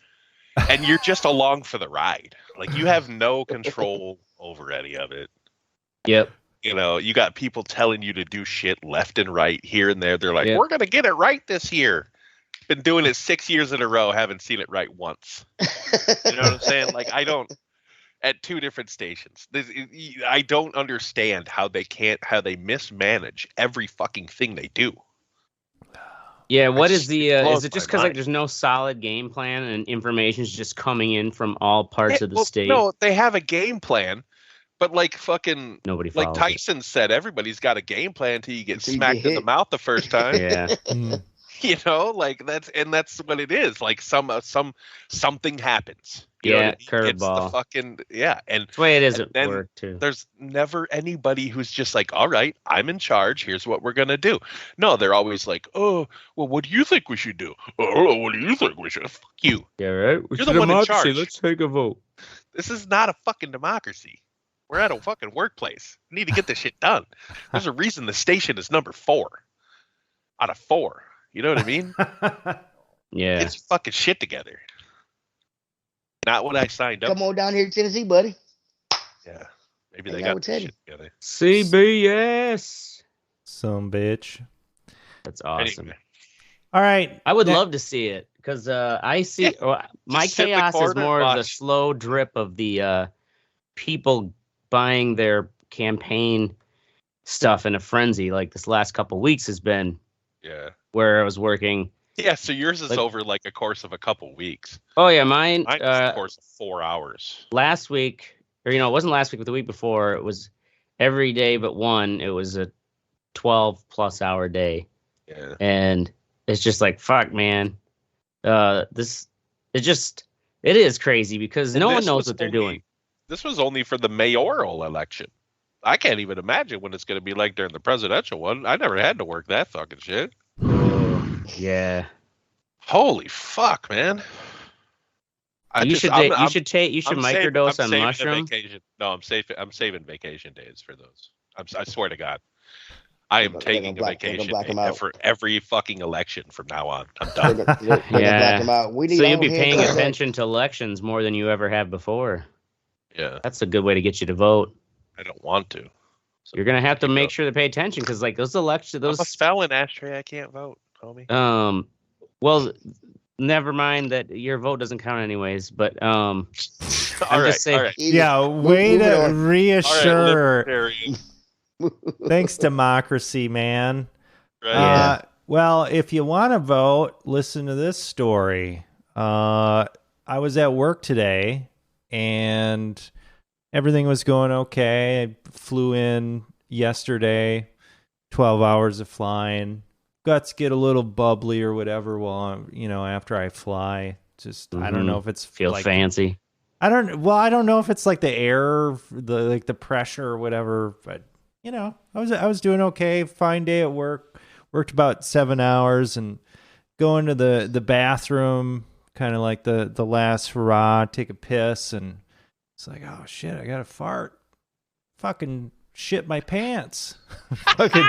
And you're just along for the ride. Like, you have no control over any of it. Yep. You got people telling you to do shit left and right, here and there. They're like, we're going to get it right this year. Been doing it 6 years in a row. Haven't seen it right once. You know what I'm saying? Like, at two different stations. I don't understand how they mismanage every fucking thing they do. Yeah, what is the is it just because like there's no solid game plan and information is just coming in from all parts of the state? No, they have a game plan, but like fucking nobody like Tyson said, everybody's got a game plan until you get smacked in the mouth the first time. Yeah. Like that's what it is. Like something happens. Curveball. It's the fucking and that's the way it is at work too. There's never anybody who's just like, all right, I'm in charge. Here's what we're gonna do. No, they're always like, oh, well, what do you think we should do? Oh, what do you think we should? Fuck you. Yeah, right. You're the one in charge. Let's take a vote. This is not a fucking democracy. We're at a fucking workplace. We need to get this shit done. There's a reason the station is number 4 out of 4. You know what I mean? Yeah. Get your fucking shit together. Not what I signed up. Come on down here to Tennessee, buddy. Yeah. Maybe they got shit together. CBS. Some bitch. That's awesome. Anyway. All right. I would love to see it because I see my chaos is more of the slow drip of the people buying their campaign stuff in a frenzy like this last couple weeks has been. Yeah. Where I was working. Yeah, so yours is over like a course of a couple weeks. Oh yeah, mine is a course of 4 hours. Last week, or it wasn't last week, but the week before, it was every day but one. It was a 12+ hour day. Yeah. And it's just like, fuck, man. It is crazy because no one knows what they're doing. This was only for the mayoral election. I can't even imagine what it's going to be like during the presidential one. I never had to work that fucking shit. Yeah. Holy fuck, man. You should microdose on mushroom. No, I'm saving vacation days for those. I swear to God. I am taking a vacation day for every fucking election from now on. I'm done. Yeah. So you'll be paying attention to elections more than you ever have before. Yeah. That's a good way to get you to vote. I don't want to. So you're gonna have to make sure to pay attention because, like, those elections, I'm a felon, Astray. I can't vote, homie. Well, never mind that your vote doesn't count anyways. But I'm just saying. Right. Yeah, way to reassure. Right, thanks, democracy, man. Right. Well, if you want to vote, listen to this story. I was at work today, and everything was going okay. I flew in yesterday, 12 hours of flying. Guts get a little bubbly or whatever while after I fly. Just I don't know if it's feel like, fancy. I don't know if it's like the air, the pressure or whatever, but I was doing okay. Fine day at work. Worked about 7 hours and going to the bathroom, kind of like the last hurrah, take a piss, and it's like, oh shit, I got to fart. Fucking shit my pants. Fucking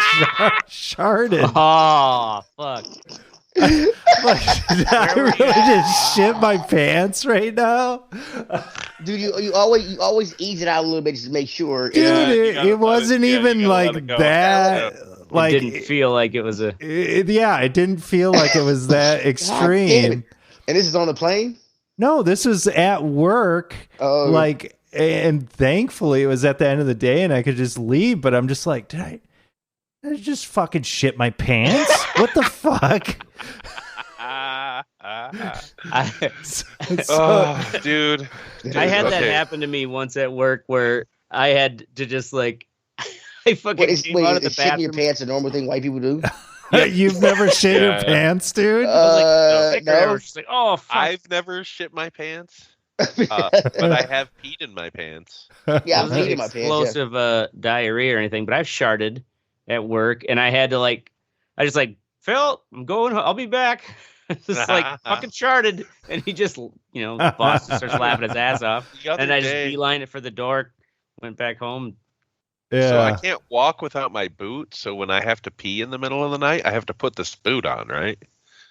sharded. Oh, fuck. I really just shit my pants right now. Dude, you always ease it out a little bit just to make sure. Dude, it wasn't even like that. Like, it didn't feel like it was it didn't feel like it was that extreme. And this is on the plane? No, this was at work. And thankfully it was at the end of the day and I could just leave, but I'm just like, did I just fucking shit my pants? What the fuck? Dude. I had that happen to me once at work where I had to just like I fucking came out of the bathroom. Shitting your pants a normal thing white people do? You've never shit your pants, dude? No. She's like, oh, fuck. I've never shit my pants. But I have peed in my pants. Yeah, I've peed in my pants. Explosive diarrhea or anything, but I've sharted at work, and I had to I just Phil, I'm going. I'll be back. Just fucking sharted, and he just the boss just starts laughing his ass off, and I just beeline it for the door, went back home. Yeah. So I can't walk without my boot. So when I have to pee in the middle of the night, I have to put this boot on, right?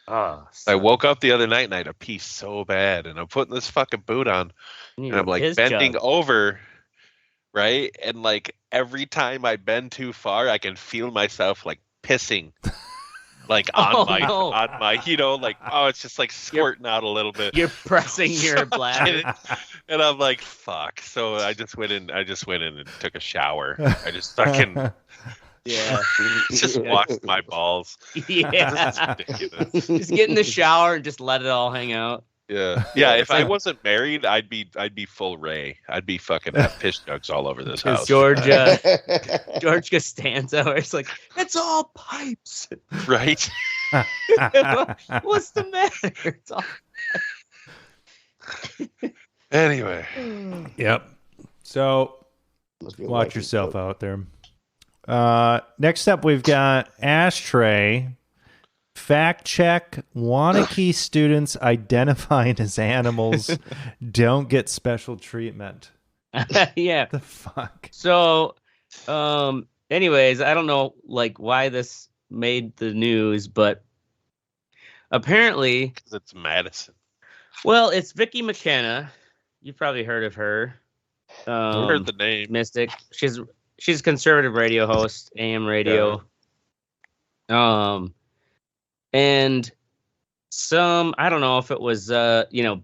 Oh, I woke up the other night and I had to pee so bad, and I'm putting this fucking boot on, and I'm bending over, right? And every time I bend too far, I can feel myself pissing, on my, it's just squirting out a little bit. You're pressing your bladder, and I'm like, fuck. So I just went in and took a shower. I just fucking. Yeah. Just washed my balls. Yeah. Just get in the shower and just let it all hang out. Yeah. Yeah. If I wasn't married, I'd be full Ray. I'd be fucking have piss jugs all over this house. George Costanza, where it's like, it's all pipes. Right. What's the matter? It's all Anyway. Yep. So watch yourself out there. Next up, we've got Astray. Fact check: Wanakee students identifying as animals don't get special treatment. Yeah. The fuck. So, anyways, I don't know why this made the news, but apparently, because it's Madison. Well, it's Vicky McKenna. You've probably heard of her. I heard the name. Mystic. She's a conservative radio host, AM radio. And I don't know if it was,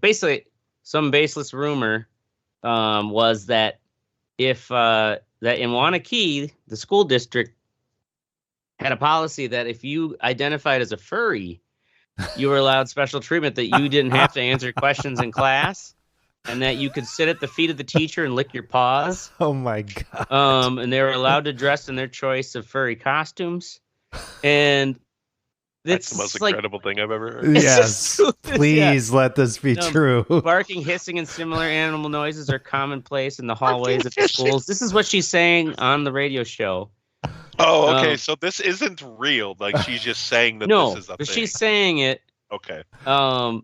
basically some baseless rumor was that that in Wanakee, the school district had a policy that if you identified as a furry, you were allowed special treatment, that you didn't have to answer questions in class, and that you could sit at the feet of the teacher and lick your paws. Oh my God. And they were allowed to dress in their choice of furry costumes. And That's the most incredible thing I've ever heard. Yes, please let this be true. Barking, hissing, and similar animal noises are commonplace in the hallways of the schools. This is what she's saying on the radio show. Oh, okay. So this isn't real. Like she's just saying that this is a thing. She's saying it. Okay. On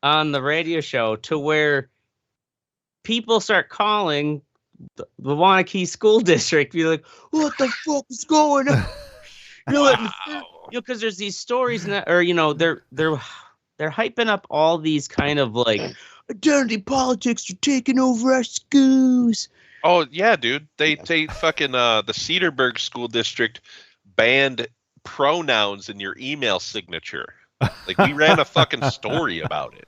the radio show to where people start calling the Wanakee School District, be like, "What the fuck is going on?" Because there's these stories that, or they're hyping up all these kind of like identity politics are taking over our schools. Oh yeah, dude. They fucking the Cedarburg School District banned pronouns in your email signature. Like we ran a fucking story about it.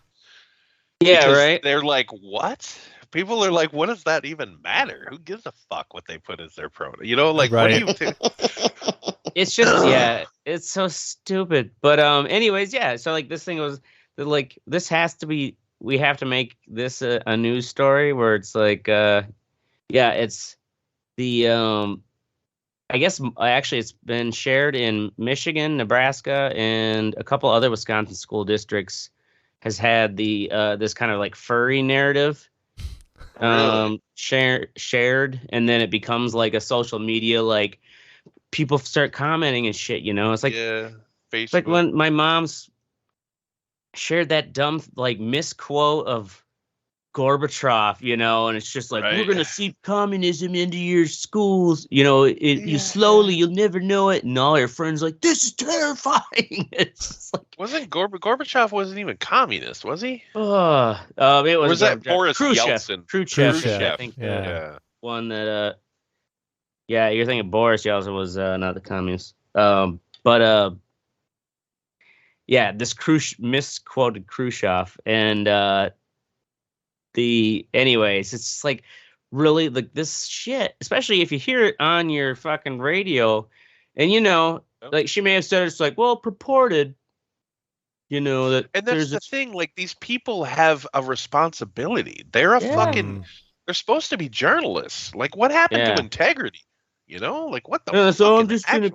Yeah, right. They're like, what? People are like, what does that even matter? Who gives a fuck what they put as their pronoun? Like, right. What do you do? It's just, it's so stupid. But anyways, yeah. So like this thing was like, this has to be, we have to make this a news story where it's like, it's the I guess actually it's been shared in Michigan, Nebraska, and a couple other Wisconsin school districts has had the this kind of like furry narrative shared, and then it becomes like a social media, like people start commenting and shit, It's like Facebook. It's like when my mom's shared that dumb like misquote of Gorbachev, and it's just like, we're going to seep communism into your schools. You slowly, you'll never know it. And all your friends like, this is terrifying. It's just like, wasn't Gorbachev wasn't even communist, was he? It was. Was that Boris Khrushchev. Yeltsin? Khrushchev, I think. One that, you're thinking Boris Yeltsin was not the communist. This misquoted Khrushchev, and anyways, it's just like really like this shit, especially if you hear it on your fucking radio, and like she may have said it's like, well, purported, that. And that's the thing, like these people have a responsibility. They're they're supposed to be journalists. Like what happened to integrity? Like what the? So I'm just gonna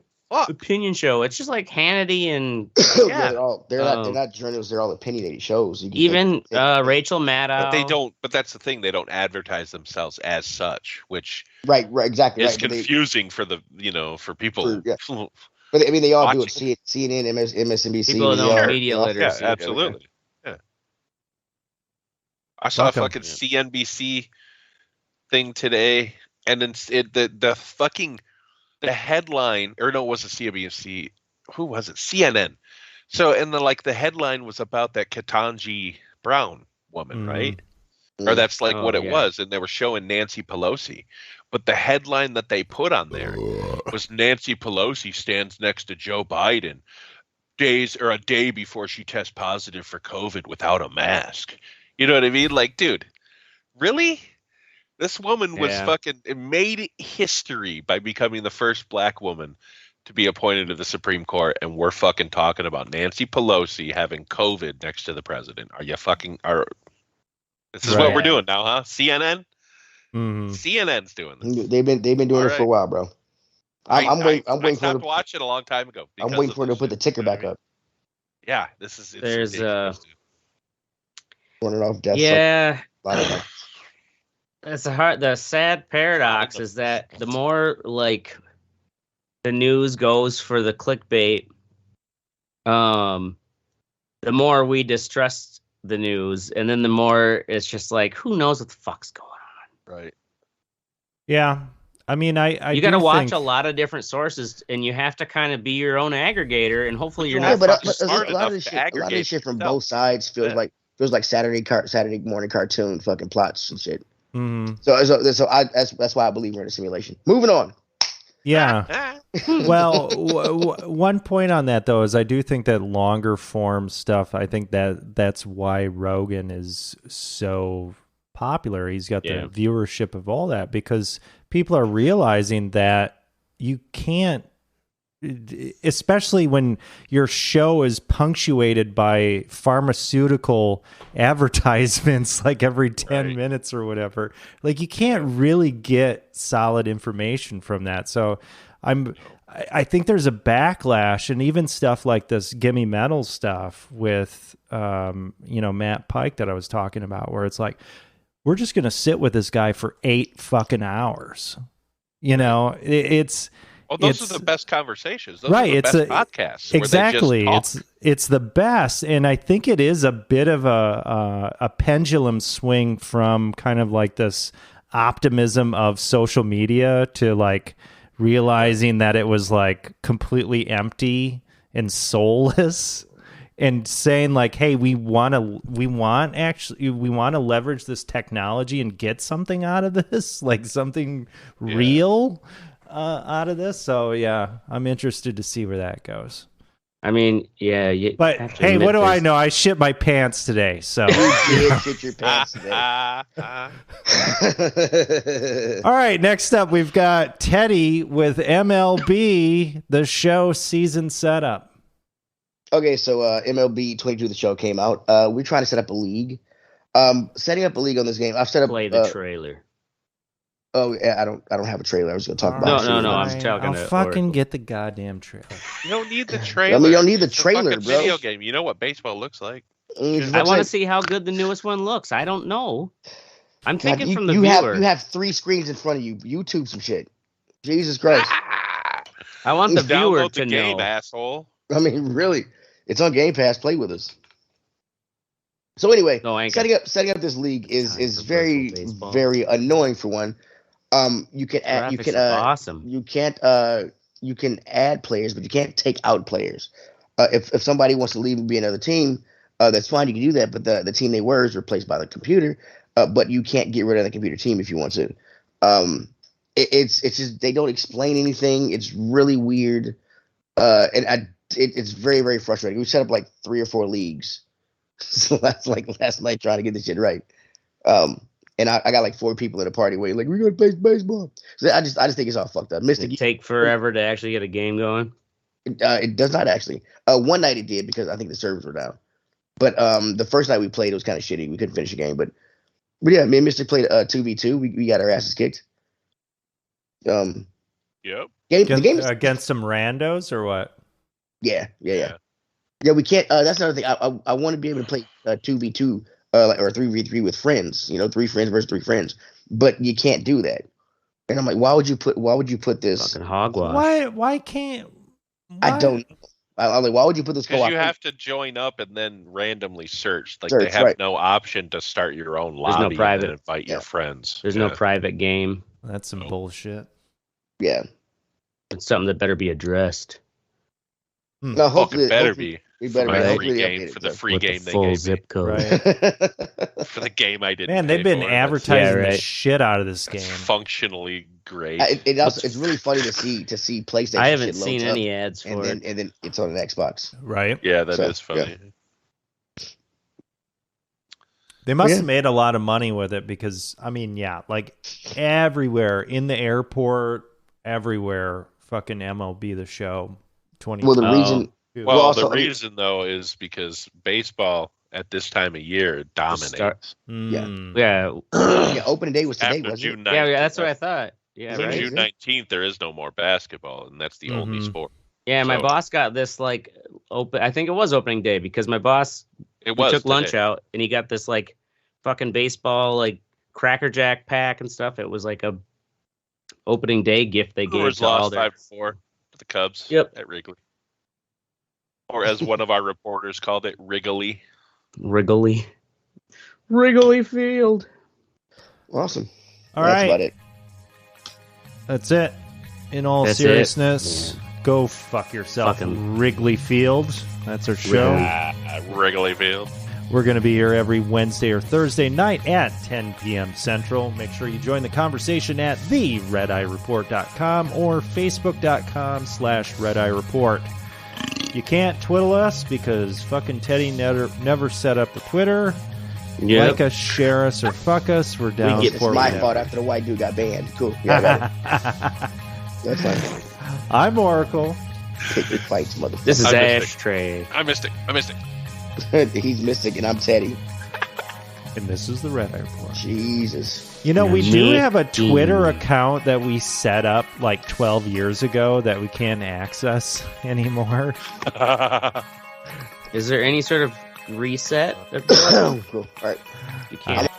opinion show. It's just like Hannity and they're not journalists. They're all opinionated shows. Even Rachel Maddow. But they don't. But that's the thing. They don't advertise themselves as such, which right, exactly. It's confusing for the for people. But I mean, they all do it. CNN, MSNBC. People know media literacy. Yeah, absolutely. Yeah. I saw a fucking CNBC thing today, and then the headline, or no, it wasn't CNBC. Who was it? CNN. So, and the headline was about that Ketanji Brown woman, right? Or that's like what it was, and they were showing Nancy Pelosi. But the headline that they put on there was Nancy Pelosi stands next to Joe Biden a day before she tests positive for COVID without a mask. You know what I mean? Like, dude, really? This woman was made history by becoming the first black woman to be appointed to the Supreme Court, and we're fucking talking about Nancy Pelosi having COVID next to the president. Are you fucking This is what we're doing now, huh? CNN? Mm-hmm. CNN's doing this. They've been doing it for a while, bro. I'm waiting for I stopped watching a long time ago. I'm waiting for them to put the ticker back up. Yeah, this is. There's running off death. Yeah. That's the sad paradox is that the more like the news goes for the clickbait, the more we distrust the news, and then the more it's just like, who knows what the fuck's going on? Right. Yeah. I mean, you got to watch a lot of different sources, and you have to kind of be your own aggregator, and hopefully you're not smart enough to aggregate. A lot of this shit from both sides feels like Saturday morning cartoon fucking plots and shit. Mm-hmm. So that's why I believe we're in a simulation. Moving on. Yeah. Well, one point on that though is I do think that longer form stuff. I think that's why Rogan is so popular. He's got the viewership of all that because people are realizing that you can't, especially when your show is punctuated by pharmaceutical advertisements like every 10 minutes or whatever. Like you can't really get solid information from that. So I think there's a backlash, and even stuff like this Gimme Metal stuff with, Matt Pike that I was talking about, where it's like, we're just going to sit with this guy for 8 fucking hours. It's... Well, those are the best conversations. Those right, are the best podcasts. Exactly. It's the best. And I think it is a bit of a pendulum swing from kind of like this optimism of social media to like realizing that it was like completely empty and soulless, and saying like, hey, we want to leverage this technology and get something out of this, like something real out of this. So yeah, I'm interested to see where that goes. I mean, yeah. But hey, what do I know? I shit my pants today. So you did shit your pants today. All right, next up we've got Teddy with MLB The Show season setup. Okay, so MLB 22 The Show came out. We're trying to set up a league. Setting up a league on this game, I've set up. Play the trailer. Oh, yeah, I don't have a trailer. I was going to talk about it. No. I'm talking. I'll fucking get the goddamn trailer. You don't need the trailer. I mean, you don't need the It's a trailer, fucking bro. Video game. You know what baseball looks like. I want to see how good the newest one looks. I don't know. I'm thinking from the you viewer. You have 3 screens in front of you. YouTube some shit. Jesus Christ. I want the viewer Download to the game, know. asshole. I mean, really, it's on Game Pass. Play with us. So anyway, setting up this league is very very annoying for one. You can awesome. You can add players, but you can't take out players. If somebody wants to leave and be another team, that's fine. You can do that, but the team they were is replaced by the computer. But you can't get rid of the computer team if you want to. It's just they don't explain anything. It's really weird, it's very very frustrating. We set up like 3 or 4 leagues, so that's like last night trying to get this shit right. And I got like 4 people at a party waiting, like, we're going to play baseball. So I just think it's all fucked up. Does it take forever to actually get a game going? It does not actually. One night it did because I think the servers were down. But the first night we played, it was kind of shitty. We couldn't finish the game. But yeah, me and Mystic played 2v2. We got our asses kicked. Yep. The game against some randos or what? Yeah, we can't. That's another thing. I want to be able to play 2v2. Or 3v3 with friends, 3 friends versus 3 friends, but you can't do that. And I'm like, why would you put this? Fucking hogwash. Why can't? I don't. I'm like, why would you put this? Because you have to join up and then randomly search. Like they have no option to start your own lobby. There's no private. And invite your friends. There's no private game. That's some bullshit. Yeah, it's something that better be addressed. No, hopefully it better be. For the free game they full gave zip code. Right. For the game I didn't. Man, they've been advertising the shit out of this game. It's functionally great. It's really funny to see PlayStation. I haven't seen any ads for it, and then it's on an Xbox. Right. Yeah, that is funny. Yeah. They must have made a lot of money with it because like everywhere in the airport, everywhere, fucking MLB The Show. 20. Well, the reason. Well, the reason though is because baseball at this time of year dominates. Yeah, opening day was today, wasn't it? Yeah, that's what I thought. Yeah, so June 19th there is no more basketball, and that's the only sport. Yeah, my boss got this like open. I think it was opening day because my boss took lunch out and he got this like fucking baseball like Cracker Jack pack and stuff. It was like a opening day gift they gave to all their 5-4 to the Cubs. Yep. At Wrigley. Or as one of our reporters called it, Wrigley Field. Awesome. All right. That's about it. That's it. In all seriousness, go fuck yourself in Wrigley Field. That's our show. Wrigley Field. We're going to be here every Wednesday or Thursday night at 10 p.m. Central. Make sure you join the conversation at theredeyereport.com or facebook.com/redeyereport. You can't twiddle us because fucking Teddy never set up the Twitter. Like us, share us, or fuck us. We're down. It's my fault after the white dude got banned. Cool. Yeah, I got it. That's fine. I'm Oracle. Pick your fights, motherfucker. This is Astray. I'm Mystic. He's Mystic, and I'm Teddy. And this is the Red Eye Report. Jesus. You know, we do have a Twitter account that we set up like 12 years ago that we can't access anymore. Is there any sort of reset? Cool. All right. You can't.